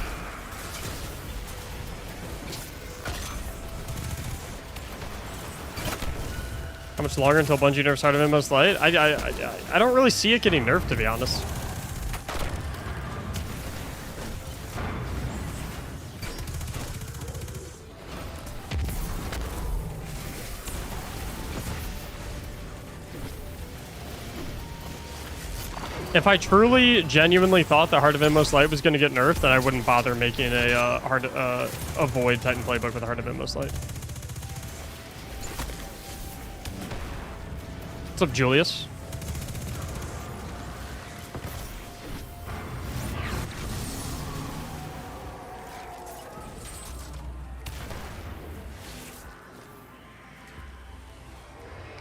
How much longer until Bungie nerfs Heart of Inmost Light? I don't really see it getting nerfed, to be honest. If I truly, genuinely thought that Heart of Inmost Light was going to get nerfed, then I wouldn't bother making a Void Titan playbook with a Heart of Inmost Light. What's up, Julius?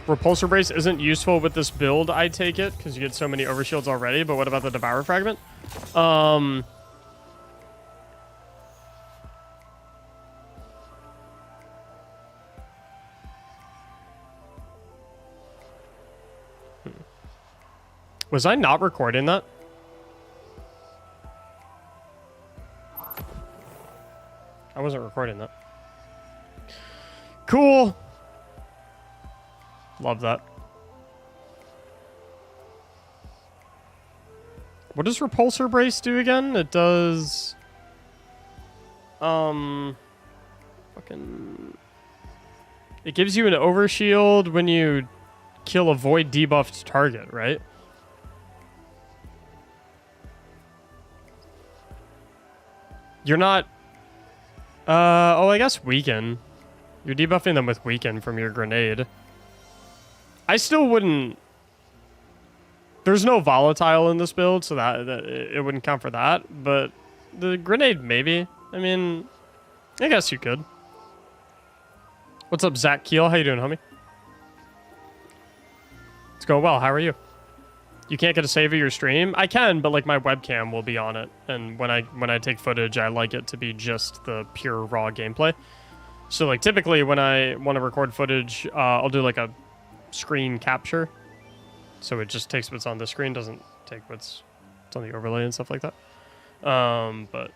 Repulsor Brace isn't useful with this build, I take it, because you get so many overshields already, but what about the Devourer Fragment? Was I not recording that? I wasn't recording that. Cool. Love that. What does Repulsor Brace do again? It does... Fucking... It gives you an overshield when you kill a void debuffed target, right? You're not... oh, I guess weaken. You're debuffing them with weaken from your grenade. I still wouldn't... There's no volatile in this build, so that it wouldn't count for that. But the grenade, maybe. I mean, I guess you could. What's up, Zach Keel? How you doing, homie? It's going well. How are you? You can't get a save of your stream? I can, but like my webcam will be on it. And when I take footage, I like it to be just the pure raw gameplay. So like typically when I want to record footage, I'll do like a screen capture. So it just takes what's on the screen, doesn't take what's on the overlay and stuff like that. But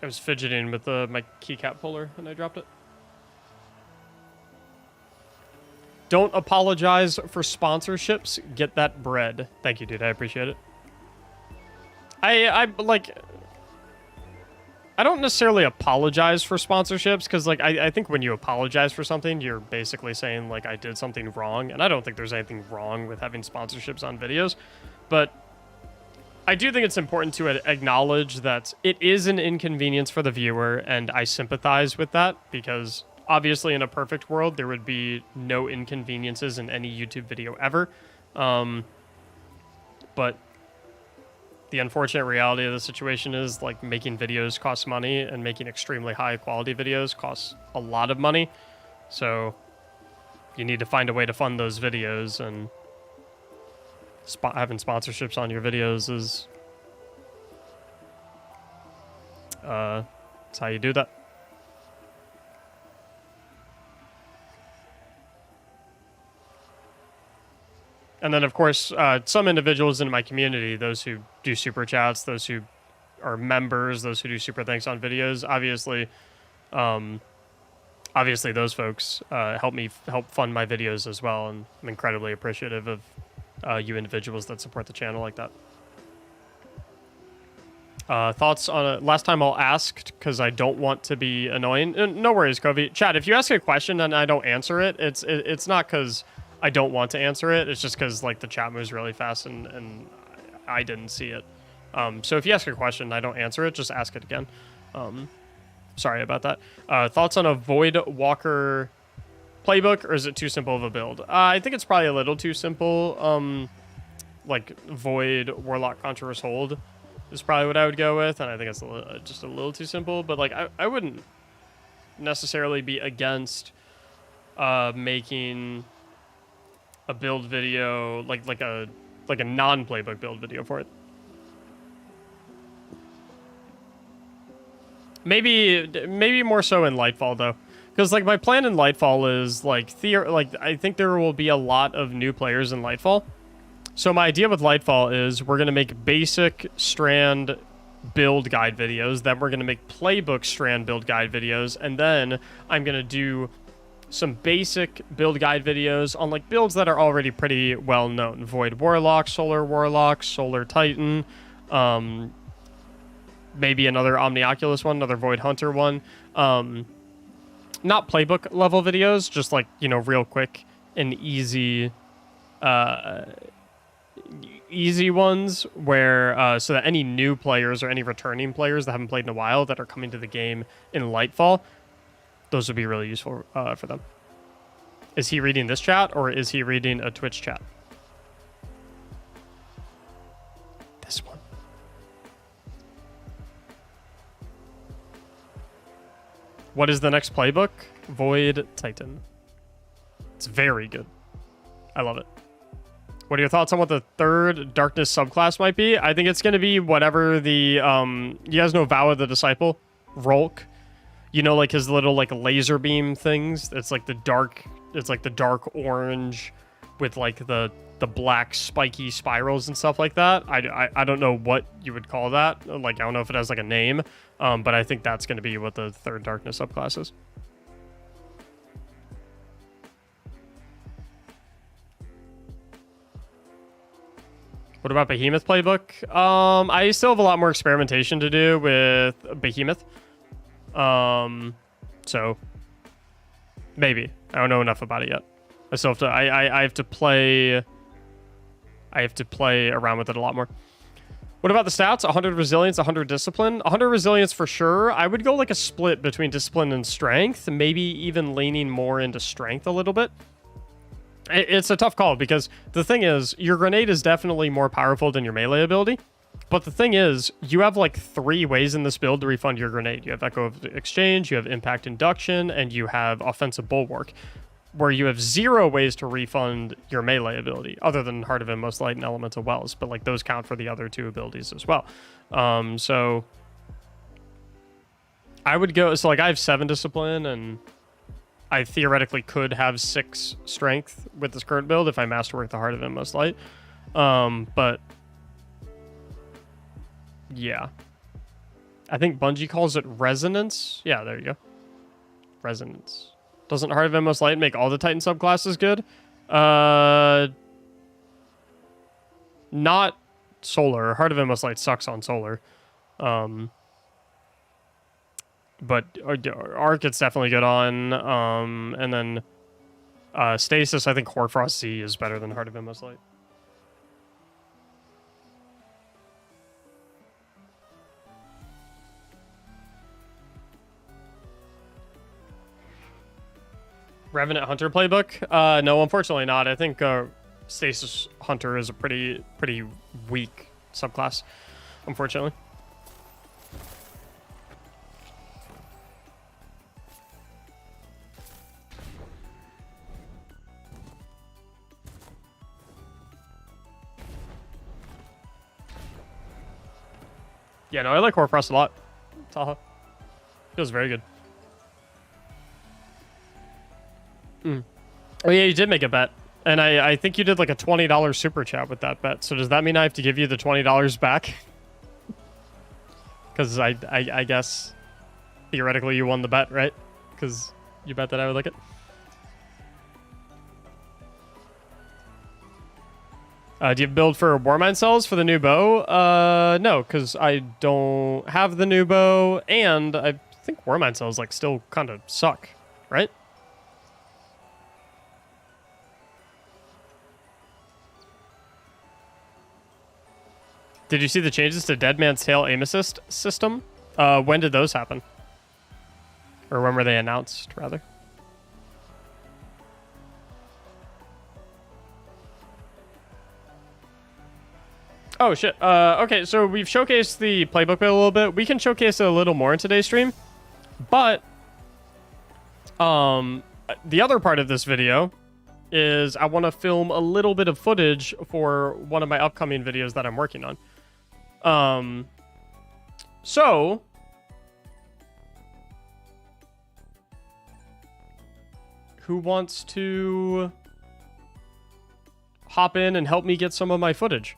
I was fidgeting with my keycap puller and I dropped it. Don't apologize for sponsorships. Get that bread. Thank you, dude. I appreciate it. I don't necessarily apologize for sponsorships because, like, I think when you apologize for something, you're basically saying, like, I did something wrong. And I don't think there's anything wrong with having sponsorships on videos. But I do think it's important to acknowledge that it is an inconvenience for the viewer, and I sympathize with that because obviously in a perfect world, there would be no inconveniences in any YouTube video ever. But the unfortunate reality of the situation is, like, making videos costs money, and making extremely high quality videos costs a lot of money. So you need to find a way to fund those videos, and having sponsorships on your videos is that's how you do that. And then, of course, some individuals in my community, those who do super chats, those who are members, those who do super thanks on videos, obviously those folks help fund my videos as well, and I'm incredibly appreciative of you individuals that support the channel like that. Thoughts on last time I'll asked because I don't want to be annoying. No worries, Kobe. Chat, if you ask a question and I don't answer it, it's not because I don't want to answer it. It's just because like the chat moves really fast and I didn't see it. So if you ask a question and I don't answer it, just ask it again. Sorry about that. Thoughts on a Void Walker playbook, or is it too simple of a build? I think it's probably a little too simple. Like Void Warlock Conjurer's Hold is probably what I would go with, and I think it's just a little too simple. But like I wouldn't necessarily be against making a build video like a non-playbook build video for it. Maybe more so in Lightfall though, because like my plan in Lightfall is like I think there will be a lot of new players in Lightfall. So my idea with Lightfall is we're gonna make basic Strand build guide videos, then we're gonna make playbook Strand build guide videos, and then I'm gonna do some basic build guide videos on like builds that are already pretty well known: Void Warlock, Solar Titan, maybe another Omnioculus one, another Void Hunter one. Not playbook level videos, just like, you know, real quick and easy ones where so that any new players or any returning players that haven't played in a while that are coming to the game in Lightfall, those would be really useful for them. Is he reading this chat or is he reading a Twitch chat? This one. What is the next playbook? Void Titan. It's very good. I love it. What are your thoughts on what the third Darkness subclass might be? I think it's going to be whatever the... you guys know Vow of the Disciple? Rolk? You know, like his little like laser beam things? It's like the dark... It's like the dark orange with like the black spiky spirals and stuff like that. I don't know what you would call that. Like, I don't know if it has like a name. But I think that's going to be what the third Darkness subclass is. What about Behemoth playbook? I still have a lot more experimentation to do with Behemoth. So maybe. I don't know enough about it yet. I still have to I have to play around with it a lot more. What about the stats? 100 resilience, 100 discipline. 100 resilience for sure. I would go like a split between discipline and strength, maybe even leaning more into strength a little bit. It's a tough call because the thing is, your grenade is definitely more powerful than your melee ability. But the thing is, you have like 3 ways in this build to refund your grenade. You have Echo of Exchange, you have Impact Induction, and you have Offensive Bulwark, where you have 0 ways to refund your melee ability, other than Heart of Inmost Light and Elemental Wells, but like those count for the other 2 abilities as well. So I would go, so like I have 7 discipline, and I theoretically could have 6 strength with this current build if I masterwork the Heart of Inmost Light. But yeah, I think Bungie calls it Resonance. Yeah, there you go. Resonance. Doesn't Heart of Inmost Light make all the Titan subclasses good? Not Solar. Heart of Inmost Light sucks on Solar. But Arc it's definitely good on. And then Stasis, I think Hoarfrost C is better than Heart of Inmost Light. Revenant Hunter playbook? No, unfortunately not. I think Stasis Hunter is a pretty weak subclass, unfortunately. Yeah, no, I like Hoarfrost a lot. Taha. Feels very good. Oh yeah, you did make a bet. And I think you did like a $20 super chat with that bet. So does that mean I have to give you the $20 back? Because I guess theoretically you won the bet, right? Because you bet that I would like it. Do you build for Warmind cells for the new bow? No, because I don't have the new bow, and I think Warmind cells like still kind of suck, right? Did you see the changes to Dead Man's Tale aim assist system? When did those happen? Or when were they announced, rather? Oh, shit. Okay, so we've showcased the playbook bit a little bit. We can showcase it a little more in today's stream. But, the other part of this video is I want to film a little bit of footage for one of my upcoming videos that I'm working on. So who wants to hop in and help me get some of my footage?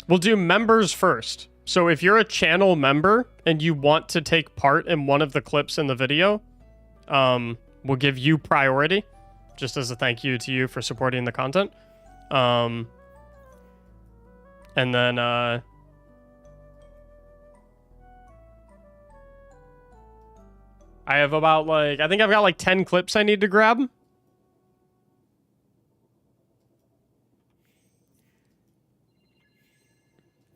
We'll do members first. So if you're a channel member and you want to take part in one of the clips in the video, we'll give you priority, just as a thank you to you for supporting the content. And then, I have about like, I think I've got like 10 clips I need to grab.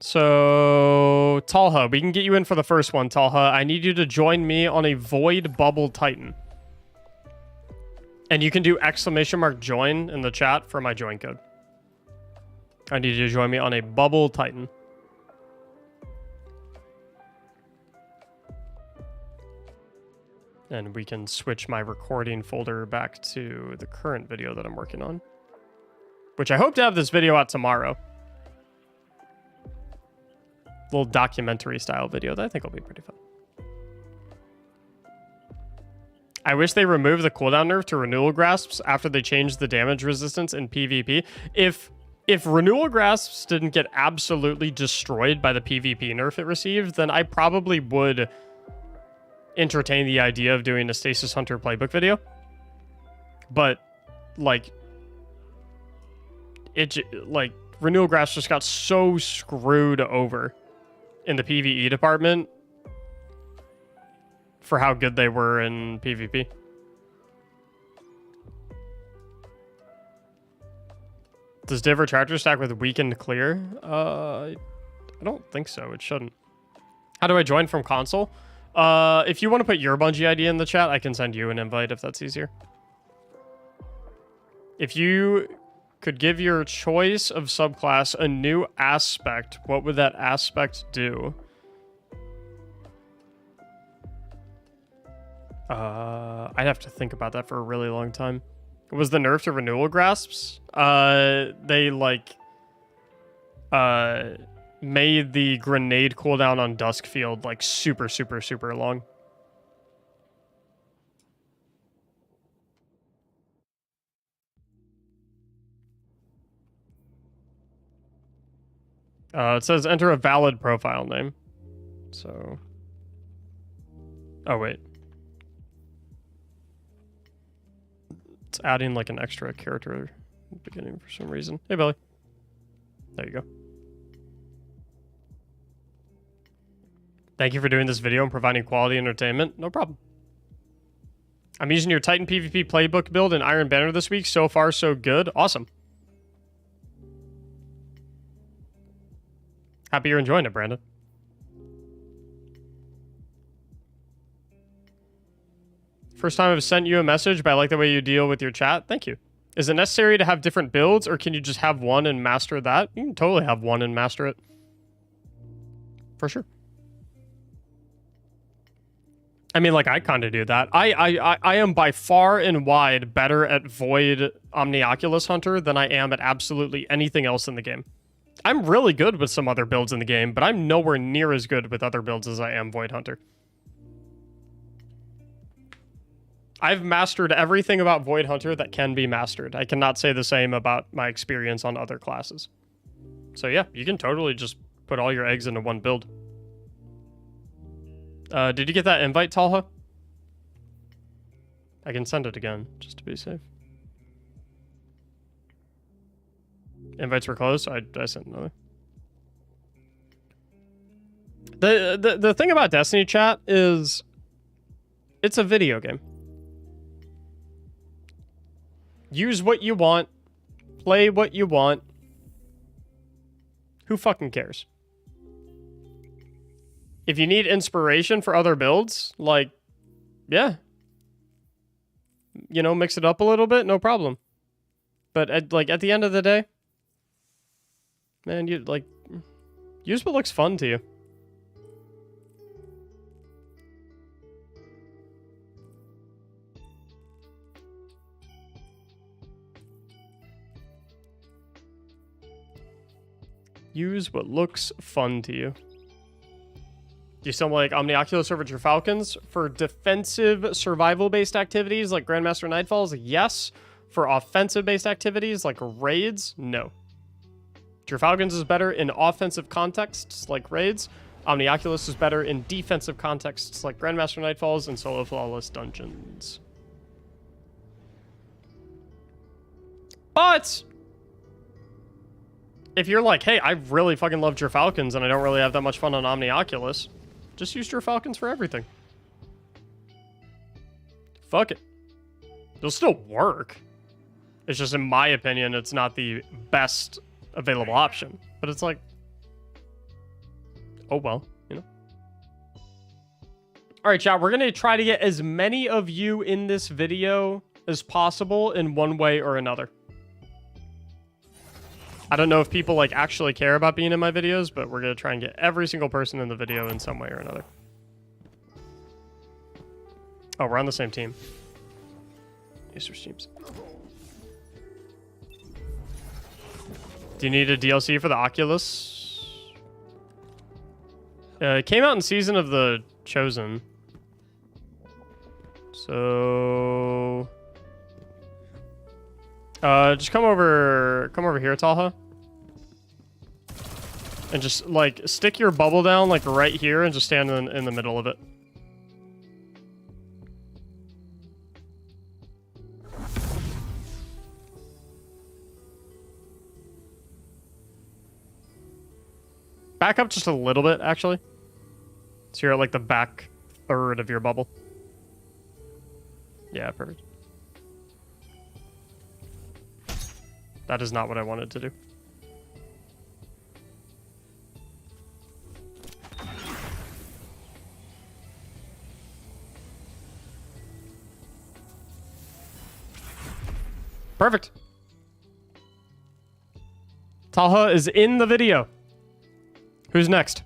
So, Talha, we can get you in for the first one, Talha. I need you to join me on a Void Bubble Titan. And you can do !join in the chat for my join code. I need you to join me on a Bubble Titan. And we can switch my recording folder back to the current video that I'm working on. Which I hope to have this video out tomorrow. Little documentary style video that I think will be pretty fun. I wish they removed the cooldown nerf to renewal grasps after they changed the damage resistance in PvP. If renewal grasps didn't get absolutely destroyed by the PvP nerf it received, then I probably would entertain the idea of doing a Stasis Hunter playbook video. But like renewal grasps just got so screwed over in the PvE department for how good they were in PvP. Does Div or Charger stack with weakened clear? I don't think so. It shouldn't. How do I join from console? If you want to put your Bungie ID in the chat, I can send you an invite if that's easier. If you could give your choice of subclass a new aspect, what would that aspect do? I'd have to think about that for a really long time. Was the nerf to renewal grasps? They like made the grenade cooldown on Duskfield like super long. It says enter a valid profile name. So, oh wait, it's adding like an extra character at the beginning for some reason. Hey, Billy. There you go. Thank you for doing this video and providing quality entertainment. No problem. I'm using your Titan PvP playbook build in Iron Banner this week. So far, so good. Awesome. Happy you're enjoying it, Brandon. First time I've sent you a message, but I like the way you deal with your chat. Thank you. Is it necessary to have different builds, or can you just have one and master that? You can totally have one and master it. For sure. I mean, like, I kind of do that. I am by far and wide better at Void Omnioculus Hunter than I am at absolutely anything else in the game. I'm really good with some other builds in the game, but I'm nowhere near as good with other builds as I am Void Hunter. I've mastered everything about Void Hunter that can be mastered. I cannot say the same about my experience on other classes. So yeah, you can totally just put all your eggs into one build. Did you get that invite, Talha? I can send it again, just to be safe. Invites were closed, so I sent another. The thing about Destiny chat is it's a video game. Use what you want, play what you want. Who fucking cares? If you need inspiration for other builds, like, yeah. You know, mix it up a little bit, no problem. But at the end of the day, man, you like use what looks fun to you. Use what looks fun to you. Do you still like Omnioculus over your Falcons? For defensive survival-based activities like Grandmaster Nightfalls, yes. For offensive-based activities like raids, no. Falcons is better in offensive contexts like raids. Omnioculus is better in defensive contexts like Grandmaster Nightfalls and Solo Flawless Dungeons. But if you're like, hey, I really fucking love Falcons and I don't really have that much fun on Omnioculus, just use Falcons for everything. Fuck it. It'll still work. It's just, in my opinion, it's not the best available option. But it's like, oh well, you know. All right, chat, we're going to try to get as many of you in this video as possible in one way or another. I don't know if people like actually care about being in my videos, but we're going to try and get every single person in the video in some way or another. Oh, we're on the same team. User streams. Do you need a DLC for the Oculus? It came out in Season of the Chosen. So just come over here, Talha. And just like stick your bubble down like right here and just stand in the middle of it. Back up just a little bit, actually. So you're at like the back third of your bubble. Yeah, perfect. That is not what I wanted to do. Perfect. Talha is in the video. Who's next?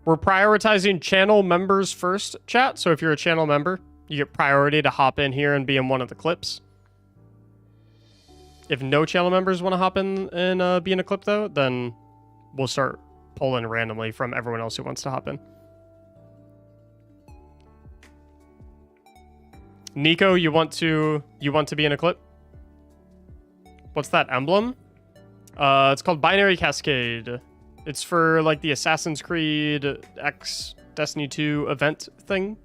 We're prioritizing channel members first, chat. So if you're a channel member, you get priority to hop in here and be in one of the clips. If no channel members want to hop in and be in a clip, though, then we'll start pulling randomly from everyone else who wants to hop in. Nico, you want to be in a clip? What's that emblem? It's called Binary Cascade. It's for like the Assassin's Creed X Destiny 2 event thing.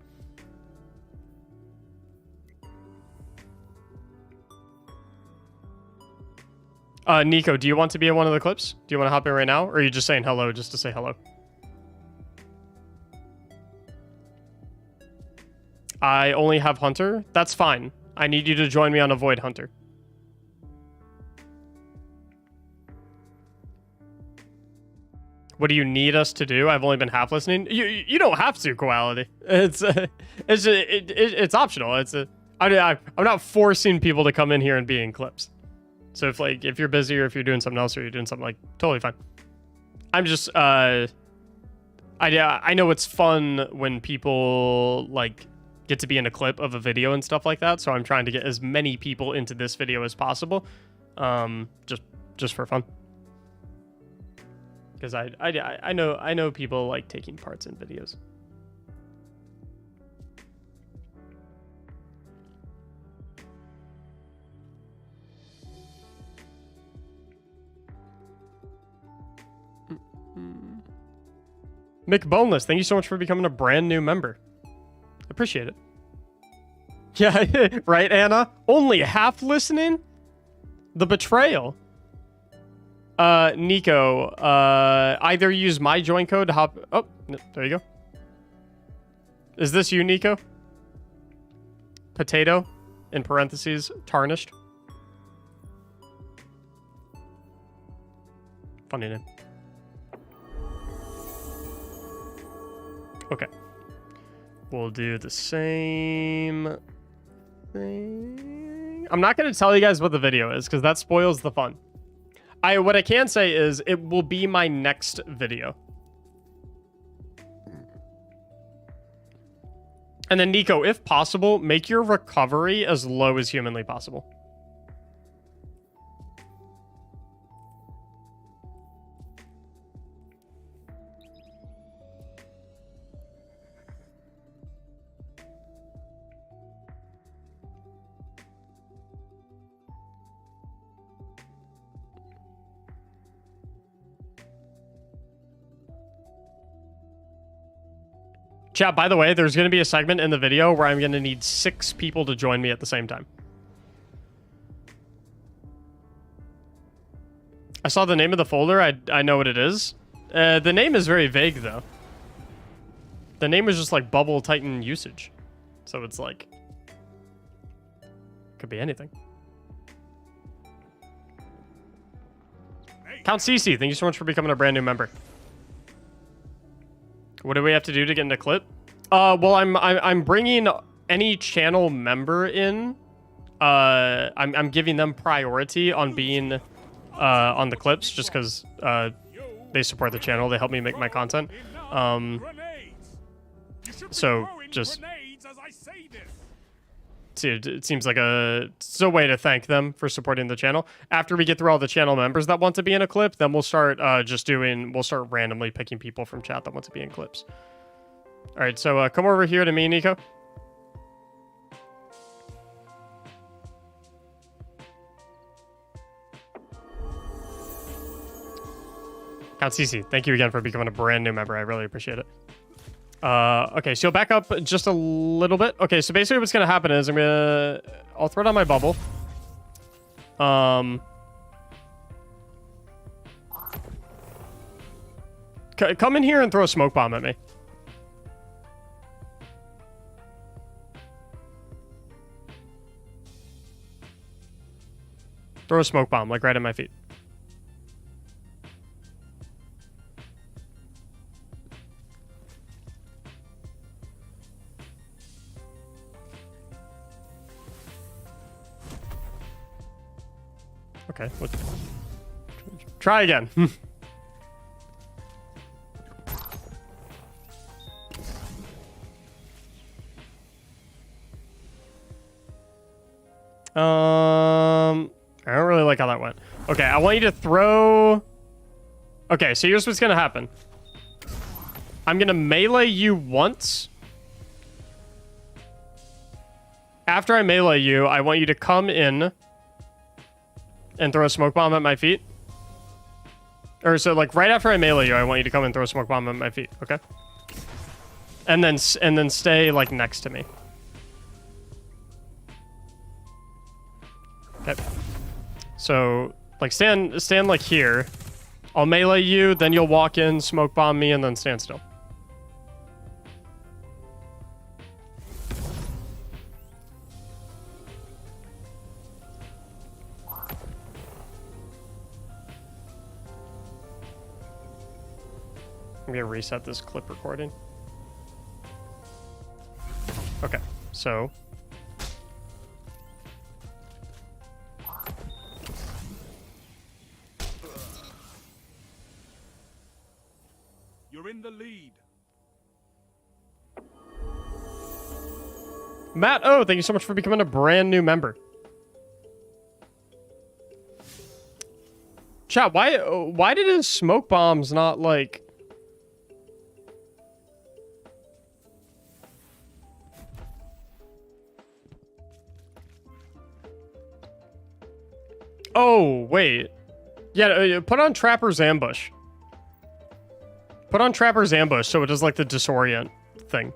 Nico, do you want to be in one of the clips? Do you want to hop in right now? Or are you just saying hello just to say hello? I only have Hunter. That's fine. I need you to join me on a Void Hunter. What do you need us to do? I've only been half listening. You don't have to, Quality. It's optional. I'm not forcing people to come in here and be in clips. So if you're busy or if you're doing something else or you're doing something, like, totally fine. I'm just I know it's fun when people like get to be in a clip of a video and stuff like that, so I'm trying to get as many people into this video as possible, just for fun. Because I know people like taking parts in videos. Mick Boneless, thank you so much for becoming a brand new member. Appreciate it. Yeah, right, Anna? Only half listening? The betrayal. Nico, either use my join code to hop... Oh, there you go. Is this you, Nico? Potato, in parentheses, tarnished. Funny name. Okay. We'll do the same thing. I'm not going to tell you guys what the video is because that spoils the fun. What I can say is it will be my next video. And then Nico, if possible, make your recovery as low as humanly possible. Chat, by the way, there's going to be a segment in the video where I'm going to need 6 people to join me at the same time. I saw the name of the folder. I know what it is. The name is very vague, though. The name is just like Bubble Titan Usage. So it's like... could be anything. Count CC, thank you so much for becoming a brand new member. What do we have to do to get into clip? Well, I'm bringing any channel member in. I'm giving them priority on being on the clips just because they support the channel. They help me make my content. So just it seems like it's a way to thank them for supporting the channel. After we get through all the channel members that want to be in a clip, then we'll start we'll start randomly picking people from chat that want to be in clips. All right, so come over here to me, Nico. Count CC, thank you again for becoming a brand new member. I really appreciate it. Okay, so back up just a little bit. Okay, so basically what's gonna happen is I'll throw down my bubble. Come in here and throw a smoke bomb at me. Throw a smoke bomb, like right at my feet. Okay, let's try again. I don't really like how that went. Okay, I want you to throw... Okay, so here's what's gonna happen. I'm gonna melee you once. After I melee you, I want you to come in and throw a smoke bomb at my feet. Or so like right after I melee you, I want you to come and throw a smoke bomb at my feet, okay? And then stay like next to me. Okay. So like stand like here. I'll melee you, then you'll walk in, smoke bomb me, and then stand still. I'm gonna reset this clip recording. Okay, so You're in the lead. Matt, oh, thank you so much for becoming a brand new member. Chat, why did his smoke bombs not, like... Oh, wait. Yeah, put on Trapper's Ambush. Put on Trapper's Ambush so it does, like, the disorient thing.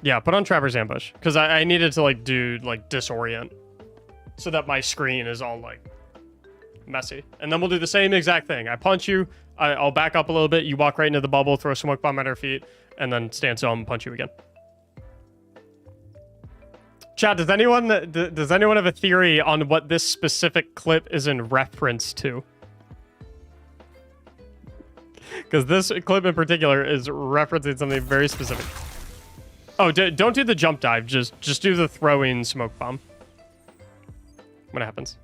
Yeah, put on Trapper's Ambush. Because I needed to, like, do, like, disorient. So that my screen is all, like, messy. And then we'll do the same exact thing. I punch you, I'll back up a little bit, you walk right into the bubble, throw a smoke bomb at our feet, and then stand still and punch you again. Chat, does anyone have a theory on what this specific clip is in reference to? Because this clip in particular is referencing something very specific. Oh, don't do the jump dive. Just do the throwing smoke bomb. When it happens.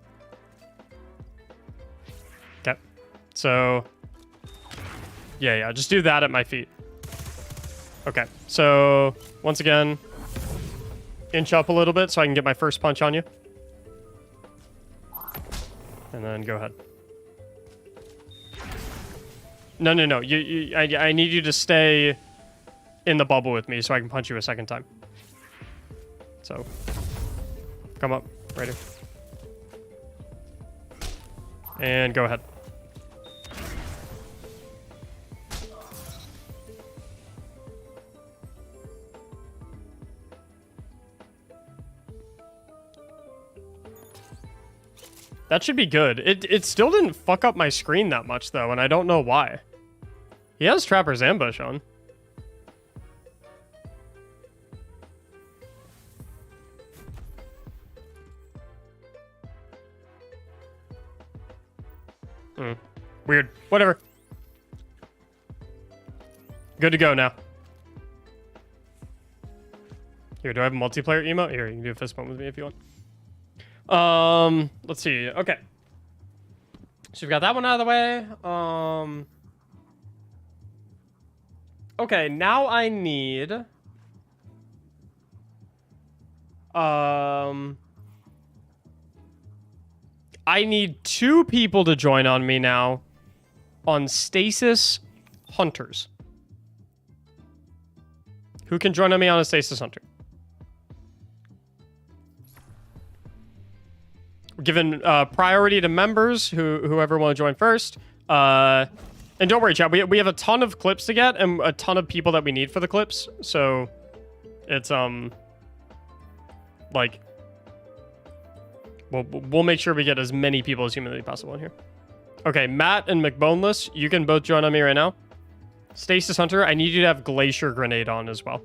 Okay. So... Yeah, just do that at my feet. Okay, so... Once again... Inch up a little bit so I can get my first punch on you. And then go ahead. No. I need you to stay in the bubble with me so I can punch you a second time. So, come up, right here. And go ahead. That should be good. It still didn't fuck up my screen that much, though, and I don't know why. He has Trapper's Ambush on. Weird. Whatever. Good to go now. Here, do I have a multiplayer emote? Here, you can do a fist bump with me if you want. Let's see. Okay. So we've got that one out of the way. Okay, now I need... I need 2 people to join on me now on Stasis Hunters. Who can join on me on a Stasis Hunter? We're giving priority to members, whoever want to join first. And don't worry, chat, we have a ton of clips to get and a ton of people that we need for the clips. So it's, like... We'll make sure we get as many people as humanly possible in here. Okay, Matt and McBoneless, you can both join on me right now. Stasis Hunter, I need you to have Glacier Grenade on as well.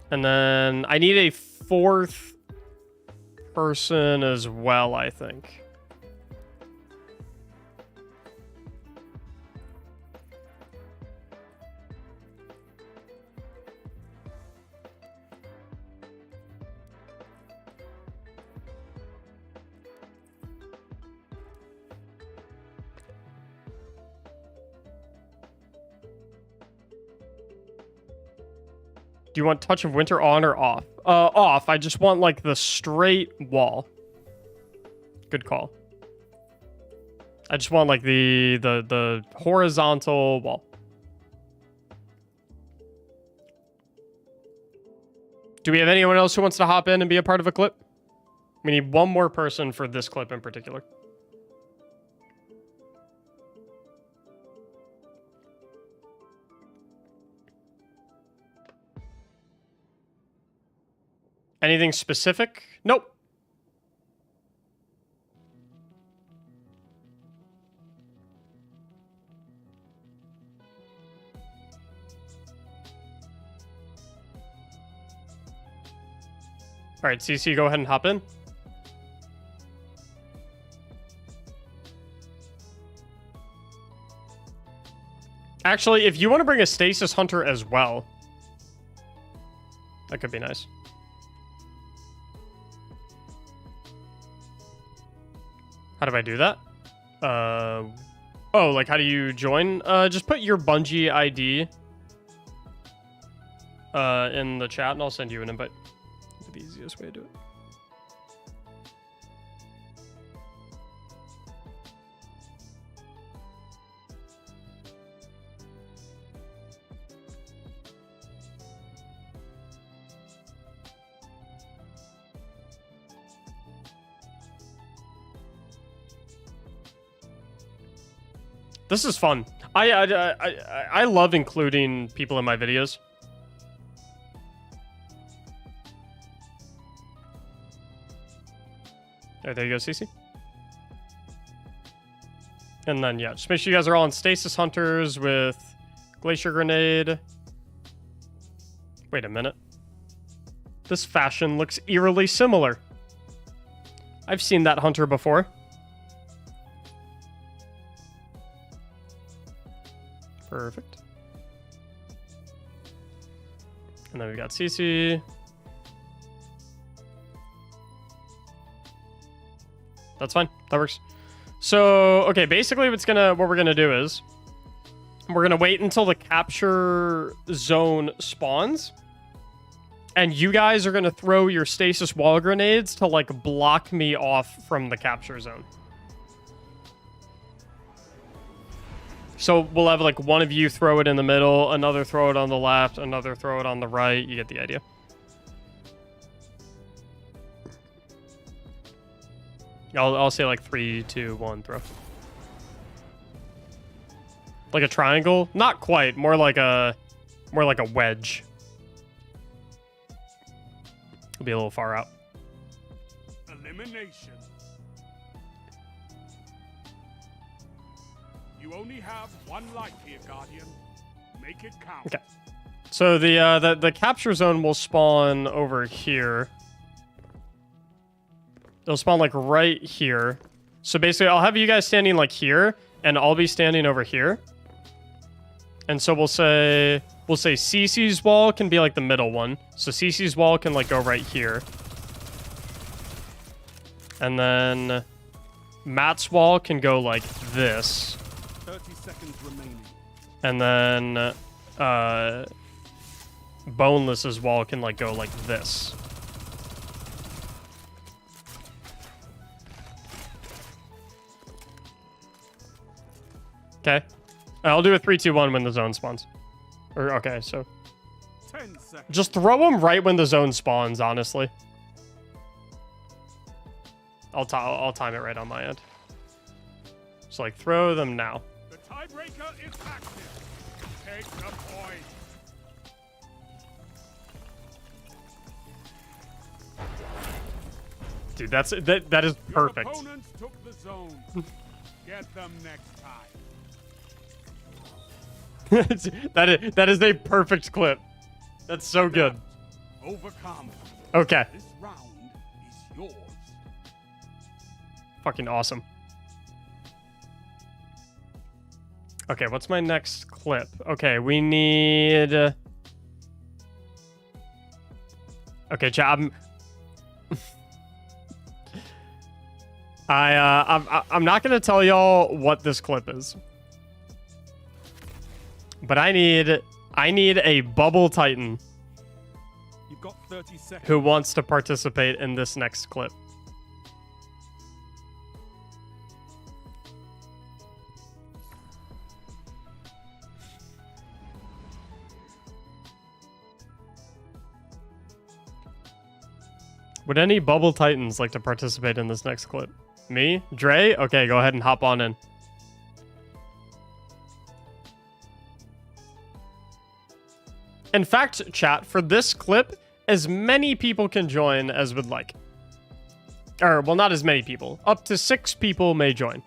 And then I need a 4th person as well, I think. Do you want Touch of Winter on or off? Off. I just want, like, the straight wall. Good call. I just want, like, the horizontal wall. Do we have anyone else who wants to hop in and be a part of a clip? We need one more person for this clip in particular. Anything specific? Nope. All right, CC, go ahead and hop in. Actually, if you want to bring a Stasis Hunter as well, that could be nice. How do I do that? Oh, like how do you join? Just put your Bungie ID in the chat and I'll send you an invite. The easiest way to do it. This is fun. I love including people in my videos. There you go, Cece. And then, yeah, just make sure you guys are all on Stasis Hunters with Glacier Grenade. Wait a minute. This fashion looks eerily similar. I've seen that Hunter before. Perfect. And then we've got CC. That's fine. That works. So, okay, basically what we're gonna do is we're gonna wait until the capture zone spawns. And you guys are gonna throw your stasis wall grenades to like block me off from the capture zone. So we'll have like one of you throw it in the middle, another throw it on the left, another throw it on the right. You get the idea. I'll say like 3, 2, 1, throw. Like a triangle? Not quite. More like a wedge. It'll be a little far out. Elimination. You only have one life here, Guardian. Make it count. Okay. So the capture zone will spawn over here. It'll spawn like right here. So basically, I'll have you guys standing like here, and I'll be standing over here. And so we'll say CC's wall can be like the middle one. So CC's wall can like go right here. And then Matt's wall can go like this. 30 seconds remaining. And then Boneless's wall can like go like this. Okay. I'll do a 3, 2, 1 when the zone spawns. Or okay, so 10 seconds. just throw them right when the zone spawns, honestly. I'll time it right on my end. So like throw them now. The tiebreaker is active. Take the point. Dude, that is perfect. Your opponents took the zone. Get them next time. that is a perfect clip. That's so good. Overcome. Okay. This round is yours. Fucking awesome. Okay, what's my next clip? Okay, we need... Okay, chat. I'm not gonna tell y'all what this clip is. But I need a Bubble Titan You've got 30 seconds. who wants to participate in this next clip. Would any Bubble Titans like to participate in this next clip? Me? Dre? Okay, go ahead and hop on in. In fact, chat, for this clip, as many people can join as would like. Or, well, not as many people. Up to 6 people may join.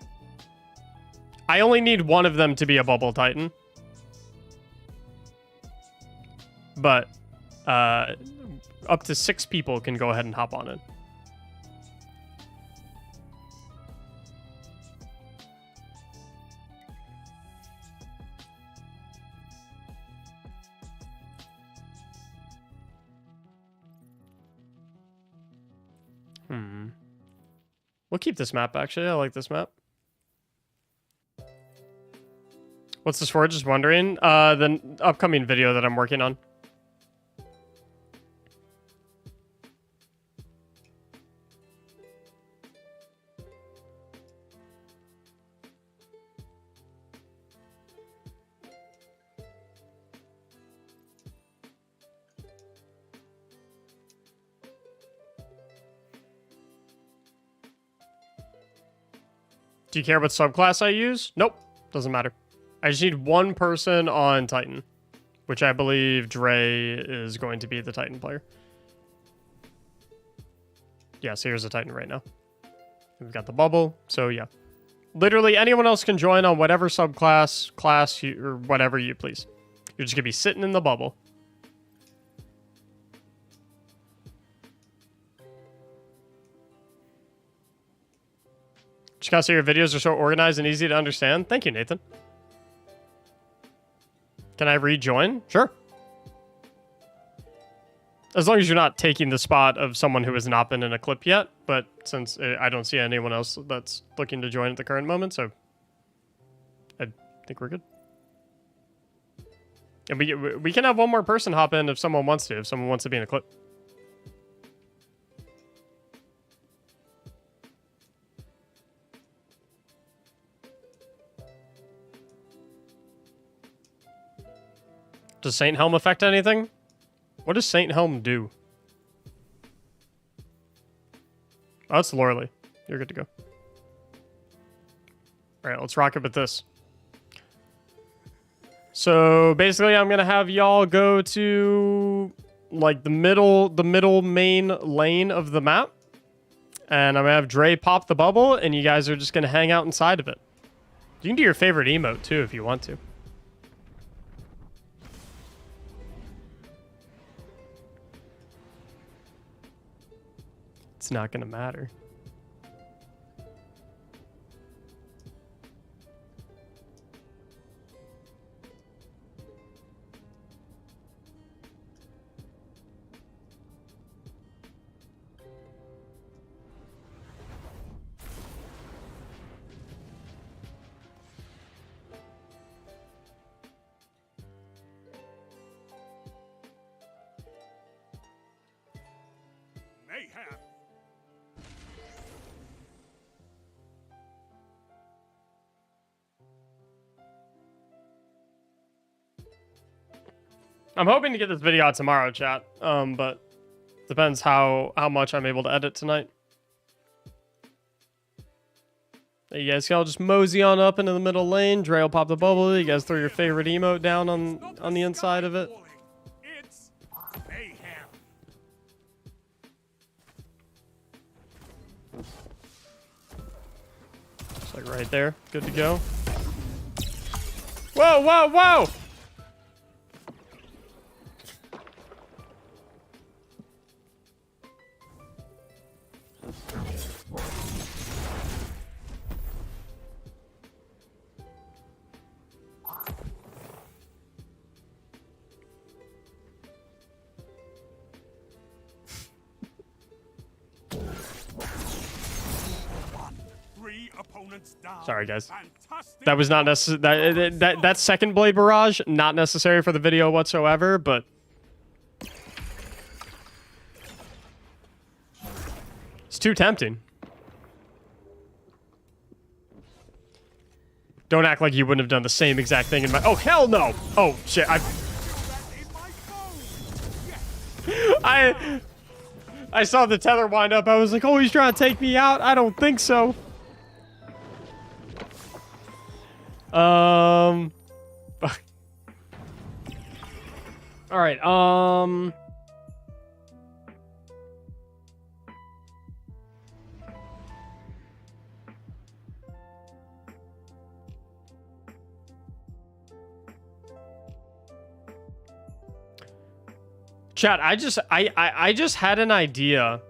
I only need one of them to be a Bubble Titan. But, up to 6 people can go ahead and hop on in. We'll keep this map, actually. I like this map. What's this for? Just wondering. The upcoming video that I'm working on. Do you care what subclass I use? Nope. Doesn't matter. I just need one person on Titan, which I believe Dre is going to be the Titan player. Yeah, so here's the Titan right now. We've got the bubble, so yeah. Literally anyone else can join on whatever subclass, class, or whatever you please. You're just going to be sitting in the bubble. Just gotta say your videos are so organized and easy to understand. Thank you, Nathan. Can I rejoin? Sure. As long as you're not taking the spot of someone who has not been in a clip yet. But since I don't see anyone else that's looking to join at the current moment, so I think we're good. And we can have one more person hop in if someone wants to, if someone wants to be in a clip. Does Saint Helm affect anything? What does Saint Helm do? Oh, it's Loreley. You're good to go. Alright, let's rock it with this. So basically I'm gonna have y'all go to like the middle main lane of the map. And I'm gonna have Dre pop the bubble and you guys are just gonna hang out inside of it. You can do your favorite emote too if you want to. It's not gonna matter. Mayhem. I'm hoping to get this video out tomorrow, chat. But depends how much I'm able to edit tonight. You guys can all just mosey on up into the middle lane. Dre will pop the bubble. You guys throw your favorite emote down on the inside of it. It's mayhem. Just like right there. Good to go. Whoa, whoa, whoa! Sorry, guys. That was not necessary. That second blade barrage, not necessary for the video whatsoever, but it's too tempting. Don't act like you wouldn't have done the same exact thing in my... Oh, hell no! Oh, shit. I saw the tether wind up. I was like, oh, he's trying to take me out. I don't think so. Fuck. All right. Chat, I just had an idea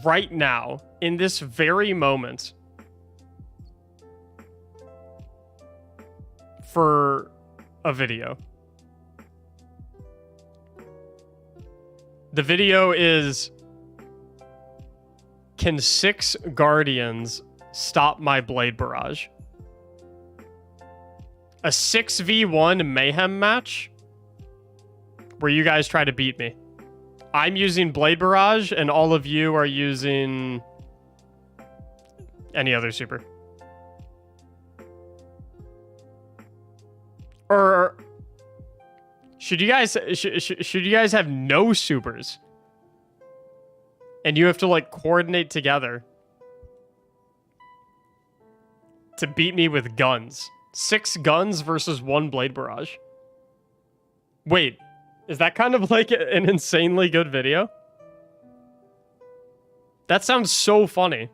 right now in this very moment for a video. The video is Can 6 Guardians stop my Blade Barrage? A 6v1 Mayhem match where you guys try to beat me. I'm using Blade Barrage and all of you are using any other super. Or should you guys should you guys have no supers? And you have to like coordinate together to beat me with guns. 6 guns versus 1 Blade Barrage. Wait, is that kind of like an insanely good video? That sounds so funny.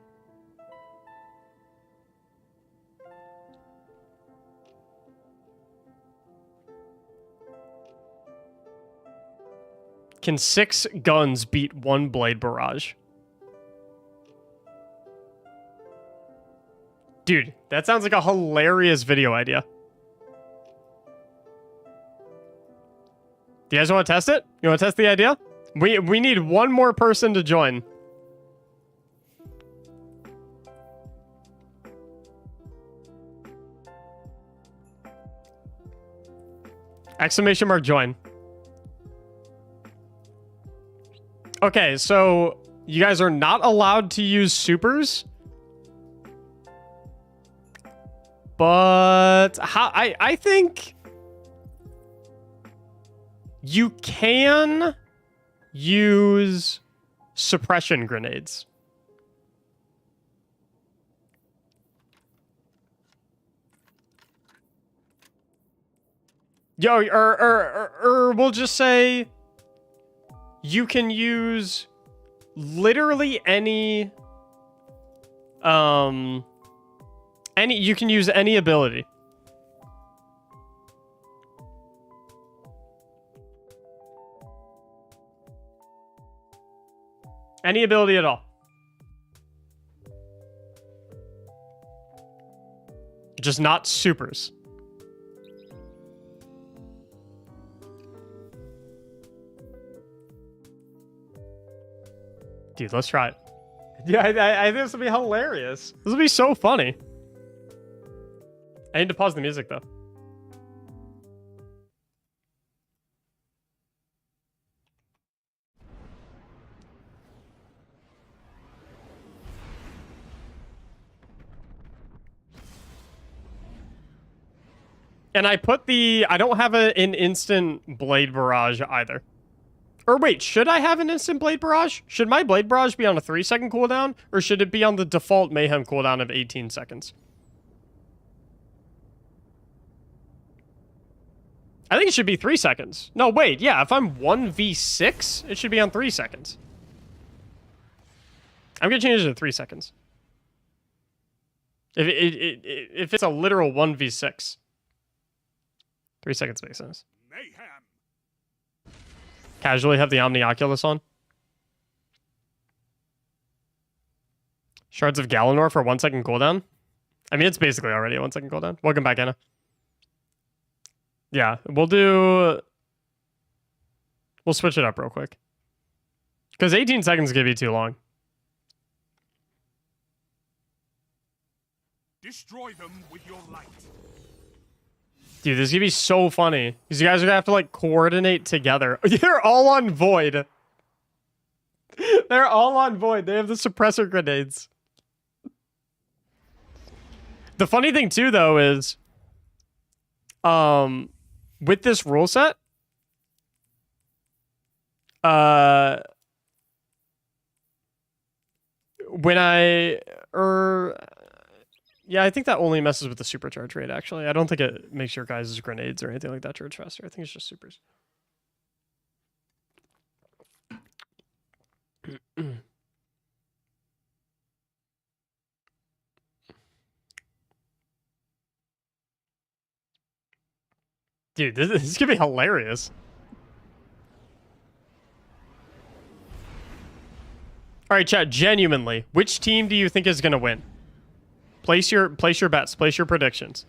Can 6 guns beat 1 Blade Barrage? Dude, that sounds like a hilarious video idea. Do you guys want to test it? You want to test the idea? We need one more person to join. Exclamation mark join. Okay, so you guys are not allowed to use supers. But I think you can use suppression grenades. Yo, or we'll just say you can use literally any you can use any ability. Any ability at all. Just not supers. Dude, let's try it. Yeah, I think this will be hilarious. This will be so funny. I need to pause the music, though. And I put the... I don't have an instant Blade Barrage either. Or wait, should I have an instant Blade Barrage? Should my Blade Barrage be on a 3-second cooldown? Or should it be on the default Mayhem cooldown of 18 seconds? I think it should be 3 seconds. No, wait, yeah, if I'm 1v6, it should be on 3 seconds. I'm gonna change it to 3 seconds. If it's a literal 1v6. 3 seconds makes sense. Mayhem. Casually have the Omni Oculus on. Shards of Galanor for 1 second cooldown. I mean, it's basically already a 1 second cooldown. Welcome back, Anna. Yeah, we'll switch it up real quick. Because 18 seconds could be too long. Destroy them with your light. Dude, this is gonna be so funny. Because you guys are gonna have to, like, coordinate together. They're all on Void. They're all on Void. They have the suppressor grenades. The funny thing, too, though, is... with this rule set... when I... yeah, I think that only messes with the supercharge rate, actually. I don't think it makes your guys' grenades or anything like that charge faster. I think it's just supers. Dude, this is gonna be hilarious. All right, chat, genuinely, which team do you think is gonna win? Place your bets, place your predictions.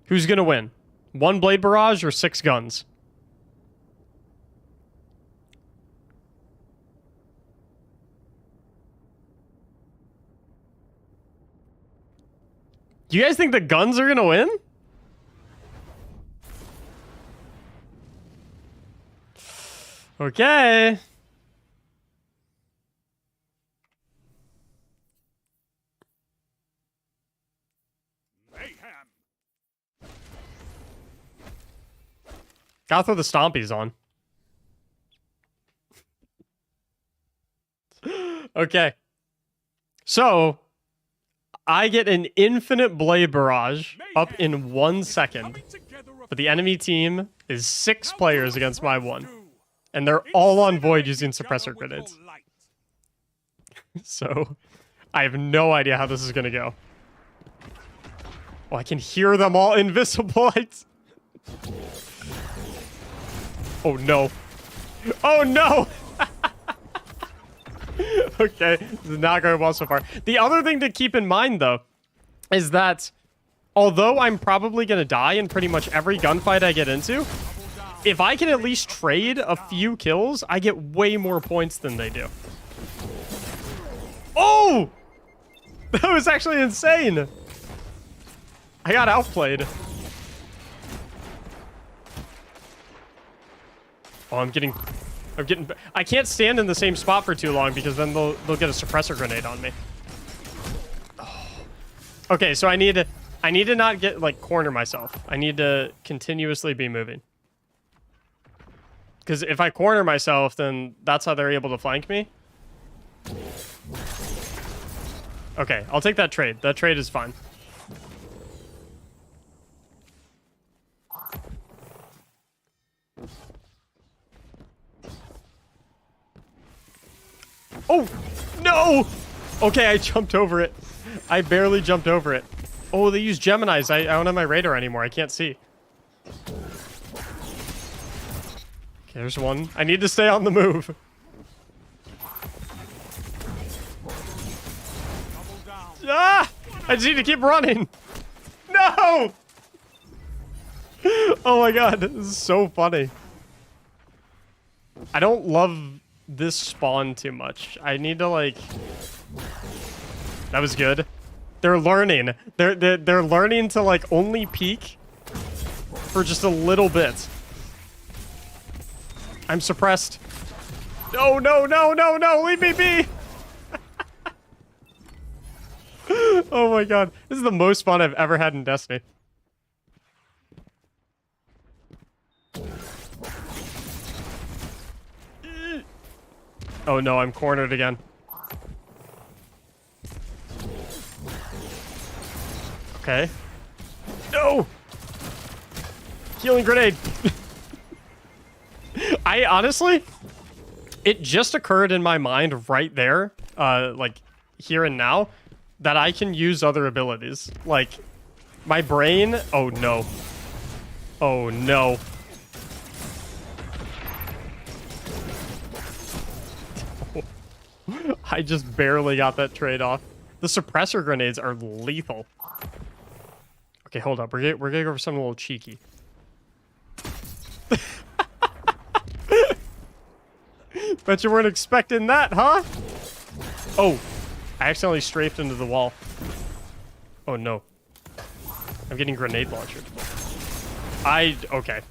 Who's gonna win? 1 Blade Barrage or 6 guns? Do you guys think the guns are gonna win? Okay. Mayhem. Gotta throw the stompies on. Okay. So, I get an infinite blade barrage up in 1 second. But the enemy team is 6 players against my 1. And they're all on void using suppressor grenades. So, I have no idea how this is gonna go. Oh, I can hear them all invisible. Oh no. Oh no! Okay, this is not going well so far. The other thing to keep in mind, though, is that although I'm probably going to die in pretty much every gunfight I get into, if I can at least trade a few kills, I get way more points than they do. Oh! That was actually insane! I got outplayed. Oh, I'm getting... I can't stand in the same spot for too long because then they'll get a suppressor grenade on me. Oh. Okay, so I need to not get like corner myself. I need to continuously be moving. Because if I corner myself, then that's how they're able to flank me. Okay, I'll take that trade. That trade is fine. Oh, no! Okay, I jumped over it. I barely jumped over it. Oh, they use Geminis. I don't have my radar anymore. I can't see. Okay, there's one. I need to stay on the move. Ah! I just need to keep running. No! Oh my god, this is so funny. I don't love this spawn too much. I need to like... That was good. They're learning. They're learning to like only peek for just a little bit. I'm suppressed. No, no, no, no, no, leave me be. Oh my god. This is the most fun I've ever had in Destiny. Oh no, I'm cornered again. Okay. No! Healing grenade! I honestly, it just occurred in my mind right there, like here and now, that I can use other abilities. Like, my brain, oh no. Oh no. I just barely got that trade off. The suppressor grenades are lethal. Okay, hold up. We're gonna go for something a little cheeky. Bet you weren't expecting that, huh? Oh, I accidentally strafed into the wall. Oh no. I'm getting grenade launched. Okay.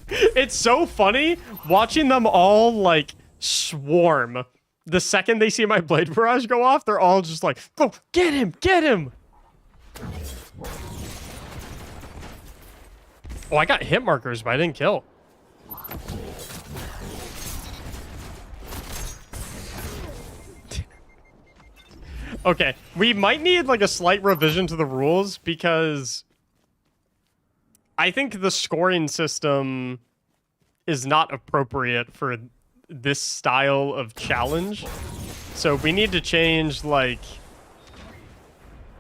It's so funny watching them all like swarm. The second they see my blade barrage go off, they're all just like, "Oh, get him! Get him!" Oh, I got hit markers, but I didn't kill. Okay, we might need like a slight revision to the rules because I think the scoring system is not appropriate for this style of challenge. So we need to change like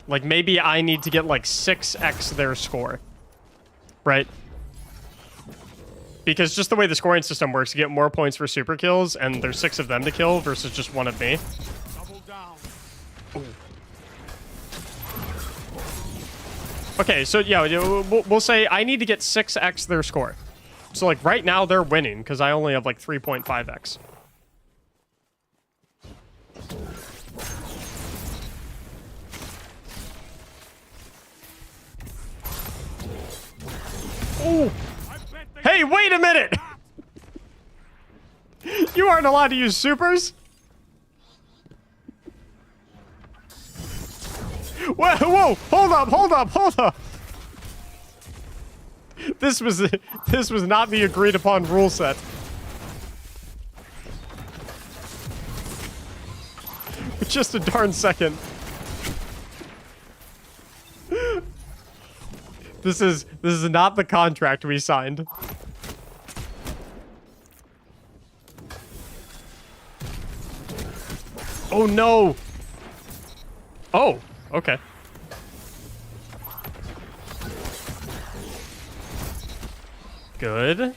maybe I need to get like 6x their score. Right? Because just the way the scoring system works, you get more points for super kills and there's 6 of them to kill versus just 1 of me. Double down. Okay, so yeah, we'll say I need to get 6x their score. So like right now they're winning because I only have like 3.5x. Oh! I bet they Hey, wait a minute! You aren't allowed to use supers? Whoa, whoa! Hold up, hold up, hold up! This was not the agreed upon rule set. Just a darn second. This is not the contract we signed. Oh no. Oh, okay. Good.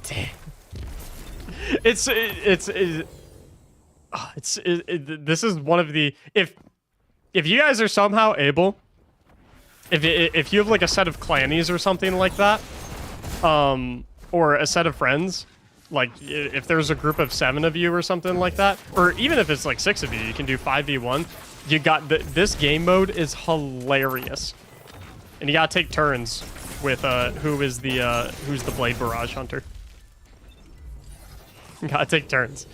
Damn. This is one of the if you guys are somehow able, if you have like a set of clannies or something like that, or a set of friends, like if there's a group of 7 of you or something like that, or even if it's like 6 of you, you can do 5v1. You got this game mode is hilarious, and you gotta take turns with who's the Blade Barrage Hunter. You gotta take turns.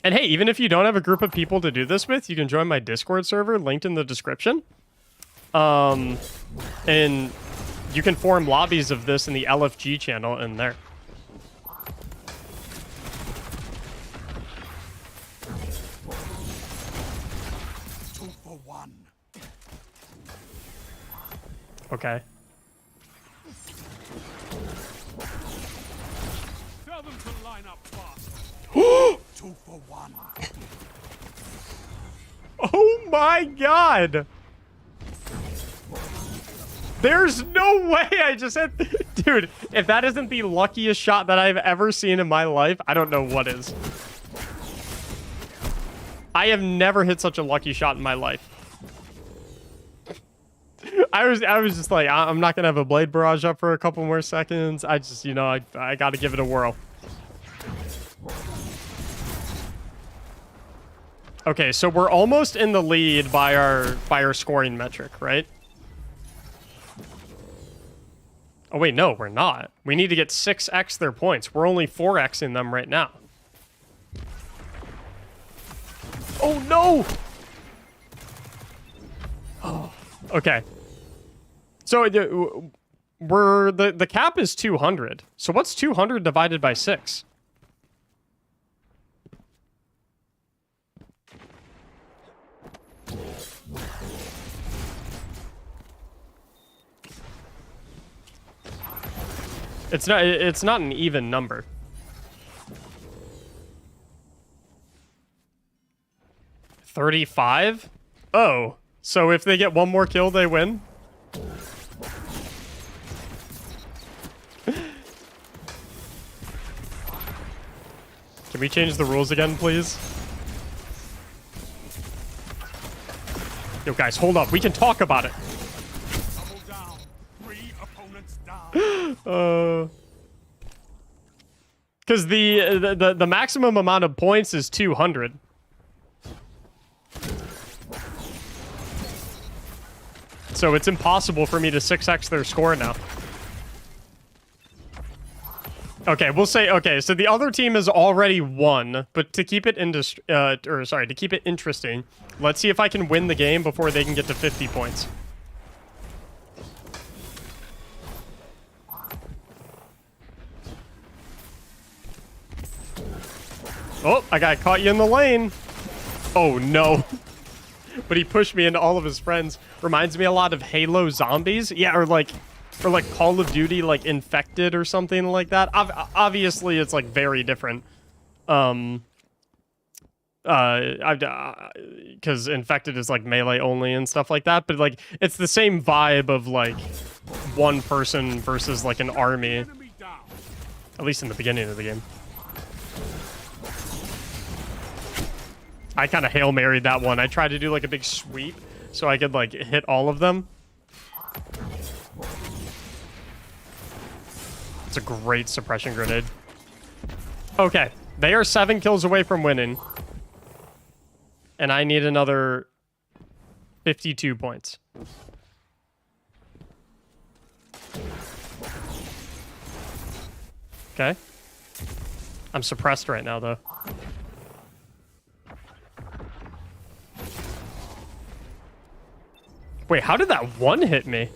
And hey, even if you don't have a group of people to do this with, you can join my Discord server, linked in the description. And you can form lobbies of this in the LFG channel in there. two for one. Okay. Tell them to line up fast. 2 for 1. Oh my god! There's no way I just hit... Dude, if that isn't the luckiest shot that I've ever seen in my life, I don't know what is. I have never hit such a lucky shot in my life. I was just like, I'm not gonna have a Blade Barrage up for a couple more seconds. I just, you know, I gotta give it a whirl. Okay, so we're almost in the lead by our scoring metric, right? Oh wait, no, we're not. We need to get 6x their points. We're only 4xing them right now. Oh no! Oh, okay. So the cap is 200. So what's 200 divided by 6? It's not an even number. $35? Oh, so if they get one more kill, they win? Can we change the rules again, please? Yo, guys, hold up. We can talk about it. Double down. 3 opponents down. Because the maximum amount of points is 200. So it's impossible for me to 6x their score now. Okay, we'll say, okay, so the other team has already won, but to keep it to keep it interesting, let's see if I can win the game before they can get to 50 points. Oh, I got caught you in the lane. Oh no. But he pushed me into all of his friends. Reminds me a lot of Halo Zombies. Yeah, or like Call of Duty, like Infected or something like that. Obviously, it's like very different. Because Infected is like melee only and stuff like that. But like, it's the same vibe of like one person versus like an army. Enemy down. At least in the beginning of the game. I kind of Hail Married that one. I tried to do like a big sweep so I could like hit all of them. It's a great suppression grenade. Okay, they are 7 kills away from winning. And I need another 52 points. Okay. I'm suppressed right now, though. Wait, how did that one hit me?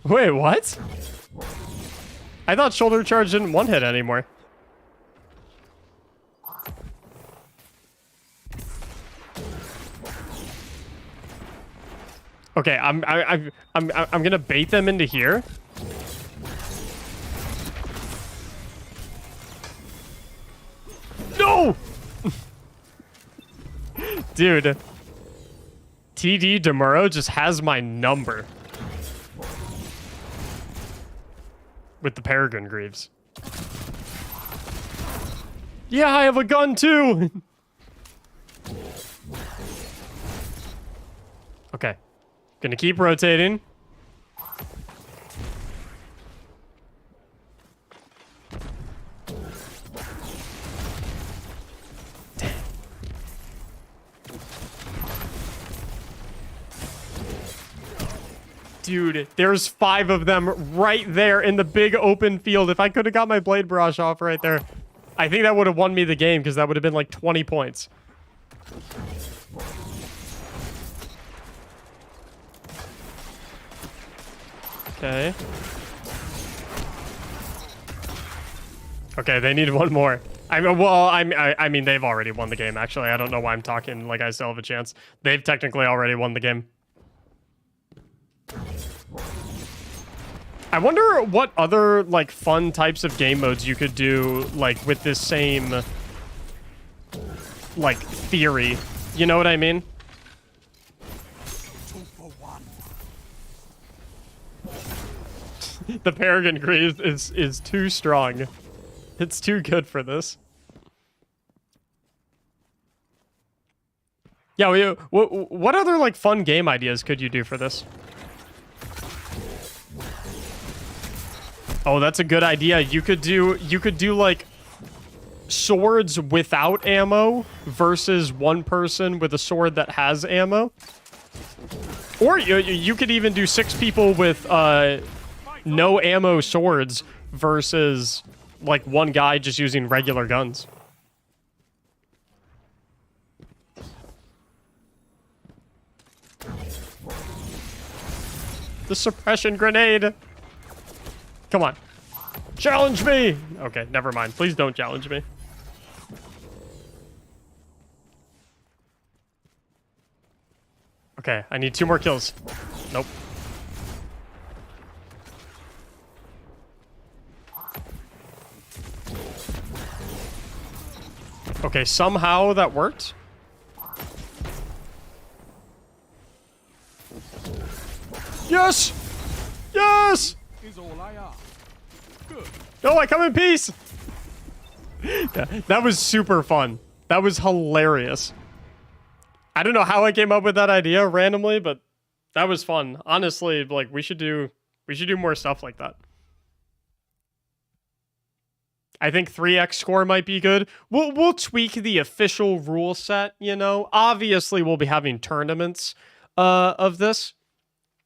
Wait, what? I thought shoulder charge didn't one hit anymore. Okay, I'm gonna bait them into here. No! Dude. TD Demuro just has my number. With the Peregrine Greaves. Yeah, I have a gun too! Okay. Gonna keep rotating. Dude, there's 5 of them right there in the big open field. If I could have got my Blade Barrage off right there, I think that would have won me the game because that would have been like 20 points. Okay. Okay, they need one more. I mean, they've already won the game, actually. I don't know why I'm talking like I still have a chance. They've technically already won the game. I wonder what other, like, fun types of game modes you could do, like, with this same, like, theory. You know what I mean? 2 for 1. The Peregrine Greaves is too strong. It's too good for this. Yeah, what other, like, fun game ideas could you do for this? Oh, that's a good idea. You could do like swords without ammo versus one person with a sword that has ammo. Or you could even do 6 people with no ammo swords versus like one guy just using regular guns. The suppression grenade. Come on. Challenge me! Okay, never mind. Please don't challenge me. Okay, I need 2 more kills. Nope. Okay, somehow that worked. Yes! Yes! Is all I ask. Good. No, I come in peace! Yeah, that was super fun. That was hilarious. I don't know how I came up with that idea randomly, but that was fun. Honestly, like we should do more stuff like that. I think 3x score might be good. We'll tweak the official rule set, you know. Obviously, we'll be having tournaments of this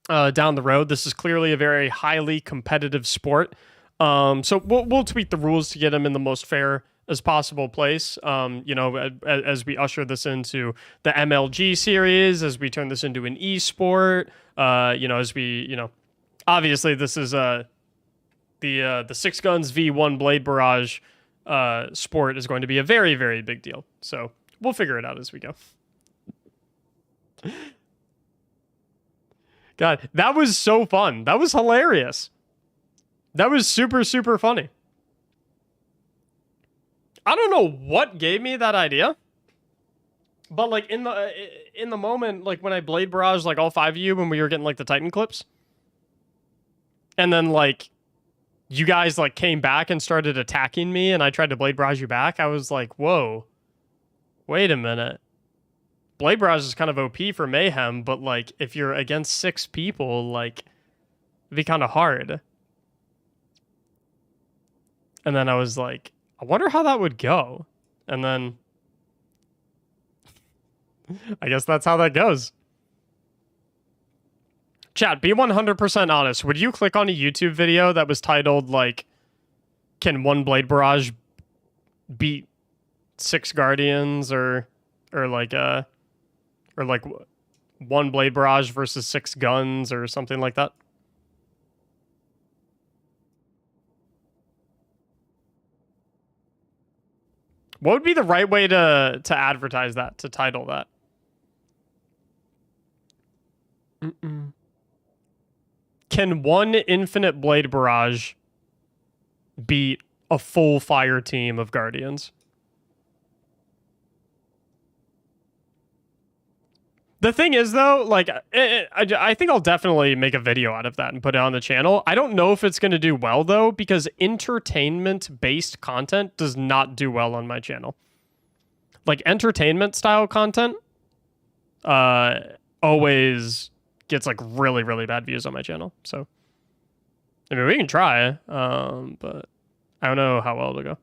down the road. This is clearly a very highly competitive sport. So we'll tweak the rules to get them in the most fair as possible place. You know, as we usher this into the MLG series, as we turn this into an esport, you know, as we, you know, obviously this is the 6 Guns V1 Blade Barrage sport is going to be a very, very big deal. So we'll figure it out as we go. God, that was so fun. That was hilarious. That was super, super funny. I don't know what gave me that idea, but like in the moment, like when I Blade Barrage like all 5 of you when we were getting like the Titan clips, and then like you guys like came back and started attacking me, and I tried to Blade Barrage you back. I was like, whoa, wait a minute. Blade Barrage is kind of OP for Mayhem, but like if you're against 6 people, like it'd be kind of hard. And then I was like, I wonder how that would go. And then I guess that's how that goes. Chat, be 100% honest. Would you click on a YouTube video that was titled like can one Blade Barrage beat 6 Guardians or like one Blade Barrage versus 6 guns or something like that? What would be the right way to advertise that, to title that? Can one Infinite Blade Barrage beat a full fire team of Guardians? The thing is, though, like, I think I'll definitely make a video out of that and put it on the channel. I don't know if it's going to do well, though, because entertainment-based content does not do well on my channel. Like, entertainment-style content always gets, like, really, really bad views on my channel. So, I mean, we can try, but I don't know how well it'll go.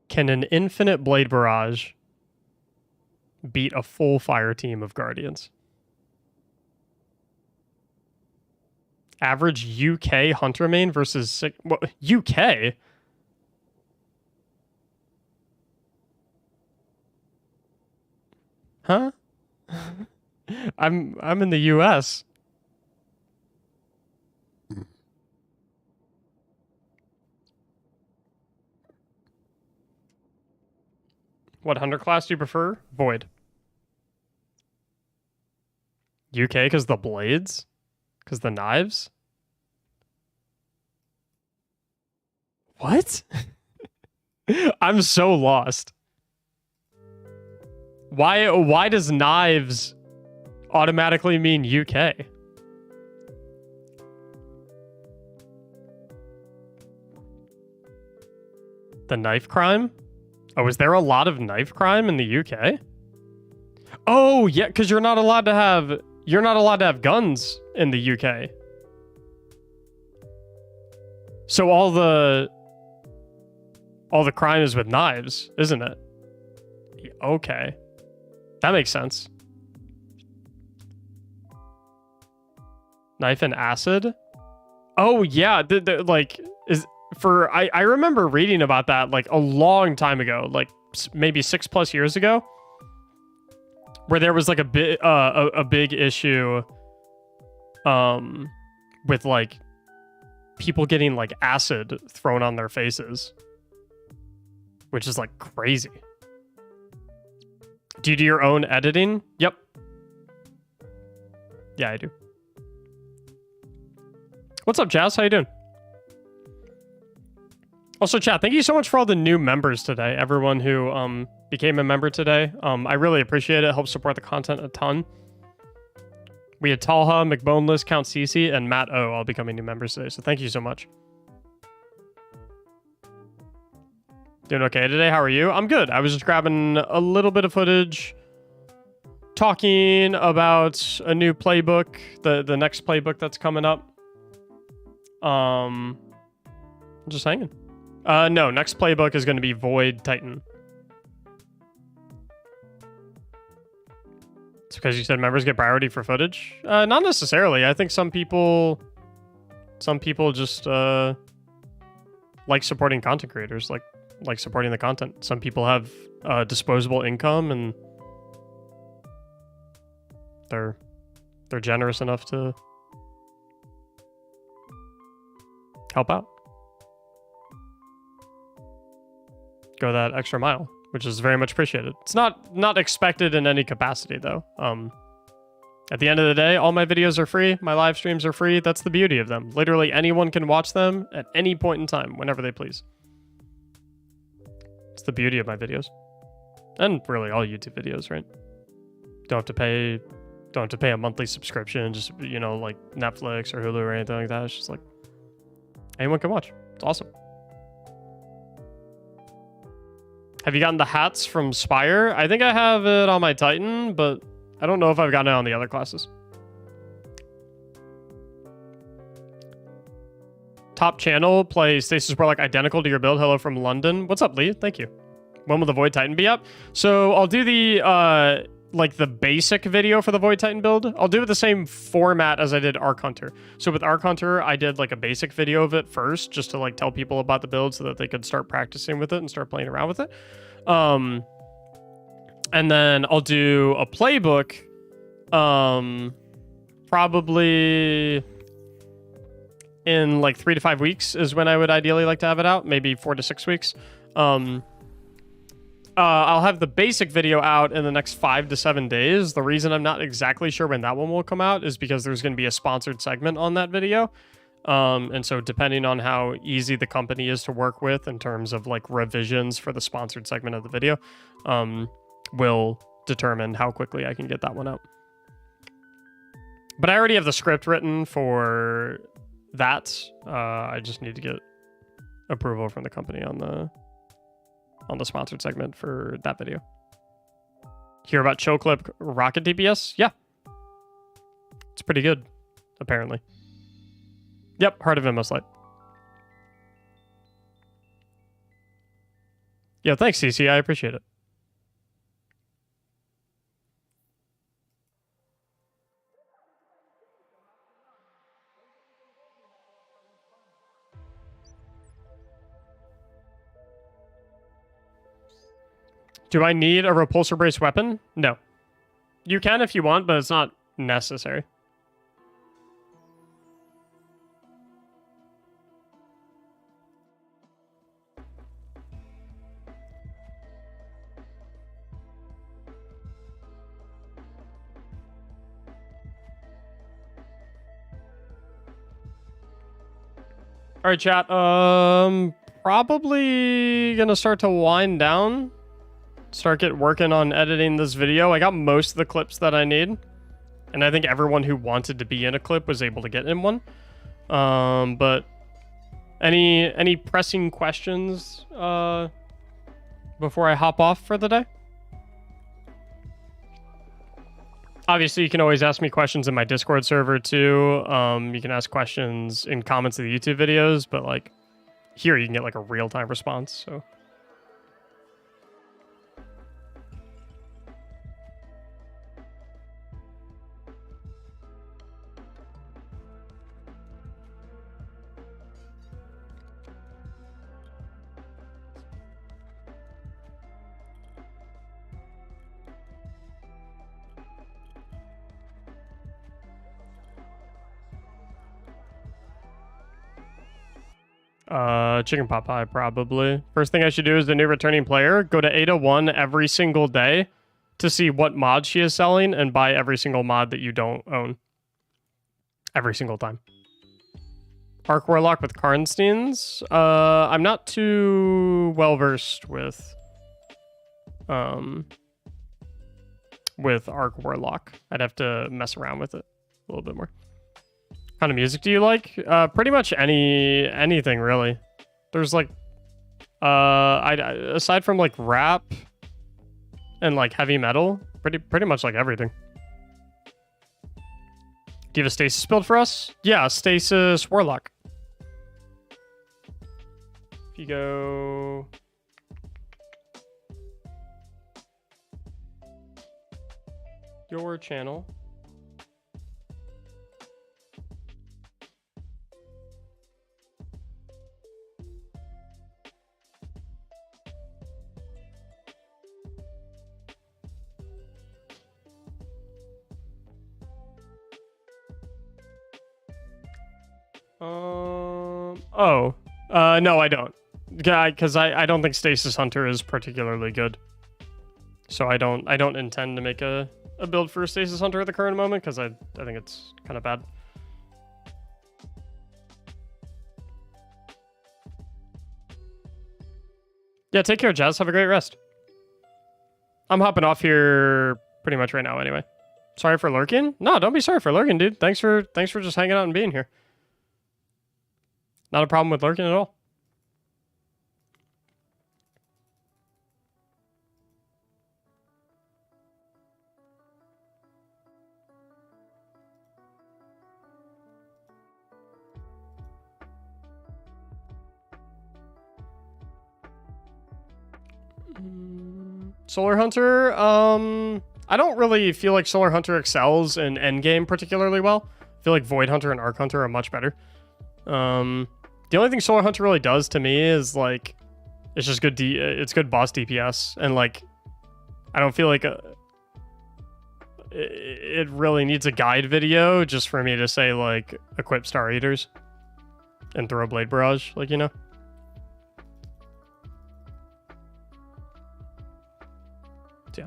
Can an Infinite Blade Barrage beat a full fire team of Guardians? Average UK Hunter main versus what, UK? Huh? I'm in the US. What Hunter class do you prefer? Void. UK because the blades? Because the knives? What? I'm so lost. Why does knives automatically mean UK? The knife crime? Oh, is there a lot of knife crime in the UK? Oh, yeah, because you're not allowed to have guns in the UK. So all the crime is with knives, isn't it? Okay. That makes sense. Knife and acid? Oh, yeah, like I remember reading about that like a long time ago, like maybe 6+ years ago, where there was like a big issue with like people getting like acid thrown on their faces, which is like crazy. Do you do your own editing? Yep. Yeah, I do. What's up, Jazz? How you doing? Also, chat, thank you so much for all the new members today. Everyone who became a member today. I really appreciate it. Helps support the content a ton. We had Talha, McBoneless, Count Cece, and Matt O all becoming new members today. So thank you so much. Doing okay today? How are you? I'm good. I was just grabbing a little bit of footage, talking about a new playbook, the next playbook that's coming up. Just hanging. No, next playbook is going to be Void Titan. It's because you said members get priority for footage? Not necessarily. I think some people just like supporting content creators, like supporting the content. Some people have disposable income and they're generous enough to help out. Go that extra mile, which is very much appreciated. It's not expected in any capacity though. At the end of the day, all my videos are free. My live streams are free. That's the beauty of them. Literally anyone can watch them at any point in time, whenever they please. It's the beauty of my videos. And really all YouTube videos, right? Don't have to pay a monthly subscription, just, you know, like Netflix or Hulu or anything like that. It's just like anyone can watch. It's awesome. Have you gotten the hats from Spire? I think I have it on my Titan, but I don't know if I've gotten it on the other classes. top channel play Stasis Warlock identical to your build. Hello from London. What's up, Lee? Thank you. When will the Void Titan be up? So I'll do the like the basic video for the Void Titan build. I'll do it the same format as I did Arc Hunter. So with Arc Hunter, I did like a basic video of it first, just to like tell people about the build so that they could start practicing with it and start playing around with it. And then I'll do a playbook, probably in like 3 to 5 weeks is when I would ideally like to have it out. Maybe 4 to 6 weeks. I'll have the basic video out in the next 5 to 7 days. The reason I'm not exactly sure when that one will come out is because there's going to be a sponsored segment on that video. And so depending on how easy the company is to work with in terms of like revisions for the sponsored segment of the video, will determine how quickly I can get that one out. But I already have the script written for that. I just need to get approval from the company on the sponsored segment for that video. Hear about Chill Clip Rocket DPS? Yeah. It's pretty good, apparently. Yep, Heart of Light. Yeah, thanks, CC. I appreciate it. Do I need a repulsor brace weapon? No. You can if you want, but it's not necessary. All right, chat. Probably gonna start to wind down. Start working on editing this video. I got most of the clips that I need, and I think everyone who wanted to be in a clip was able to get in one. But any pressing questions before I hop off for the day? Obviously, you can always ask me questions in my Discord server too. You can ask questions in comments of the YouTube videos, but like here you can get like a real-time response. So. Chicken pot pie, probably. First thing I should do is the new returning player. Go to Ada1 every single day to see what mod she is selling and buy every single mod that you don't own. Every single time. Arc Warlock with Karnsteins. I'm not too well versed with Arc Warlock. I'd have to mess around with it a little bit more. What kind of music do you like? Pretty much anything really. There's like aside from like rap and like heavy metal, pretty much like everything. Do you have a stasis build for us? Yeah, stasis Warlock. If you go your channel. No, I don't. Because I don't think Stasis Hunter is particularly good. So I don't intend to make a build for Stasis Hunter at the current moment, because I think it's kind of bad. Yeah, take care, Jazz. Have a great rest. I'm hopping off here pretty much right now anyway. Sorry for lurking? No, don't be sorry for lurking, dude. Thanks for just hanging out and being here. Not a problem with lurking at all. Solar Hunter, I don't really feel like Solar Hunter excels in endgame particularly well. I feel like Void Hunter and Arc Hunter are much better. The only thing Solar Hunter really does to me is like, it's just good. It's good boss DPS, and like, I don't feel like it really needs a guide video just for me to say like equip Star Eaters and throw Blade Barrage, like, you know. So, yeah.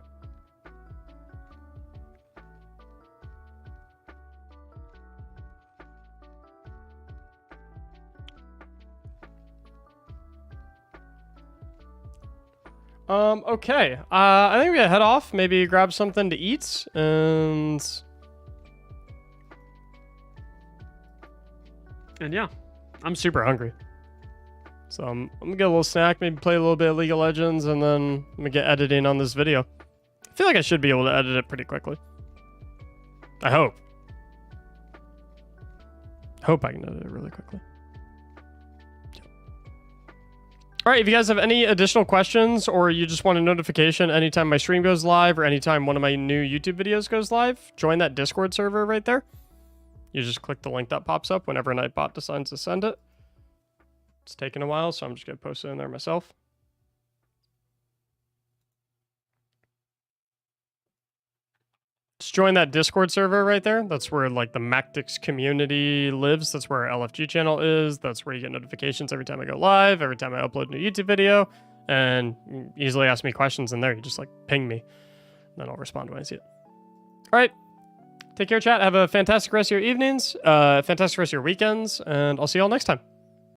Okay. I think we gotta head off, maybe grab something to eat, and yeah, I'm super hungry. So I'm gonna get a little snack, maybe play a little bit of League of Legends, and then I'm gonna get editing on this video. I feel like I should be able to edit it pretty quickly. I hope. Hope I can edit it really quickly. All right, if you guys have any additional questions or you just want a notification anytime my stream goes live or anytime one of my new YouTube videos goes live, join that Discord server right there. You just click the link that pops up whenever Nightbot decides to send it. It's taking a while, so I'm just going to post it in there myself. Just join that Discord server right there. That's where like the Mactics community lives. That's where our LFG channel is. That's where you get notifications every time I go live, every time I upload a new YouTube video, and you easily ask me questions in there. You just like ping me, and then I'll respond when I see it. All right. Take care, chat. Have a fantastic rest of your evenings, fantastic rest of your weekends, and I'll see you all next time.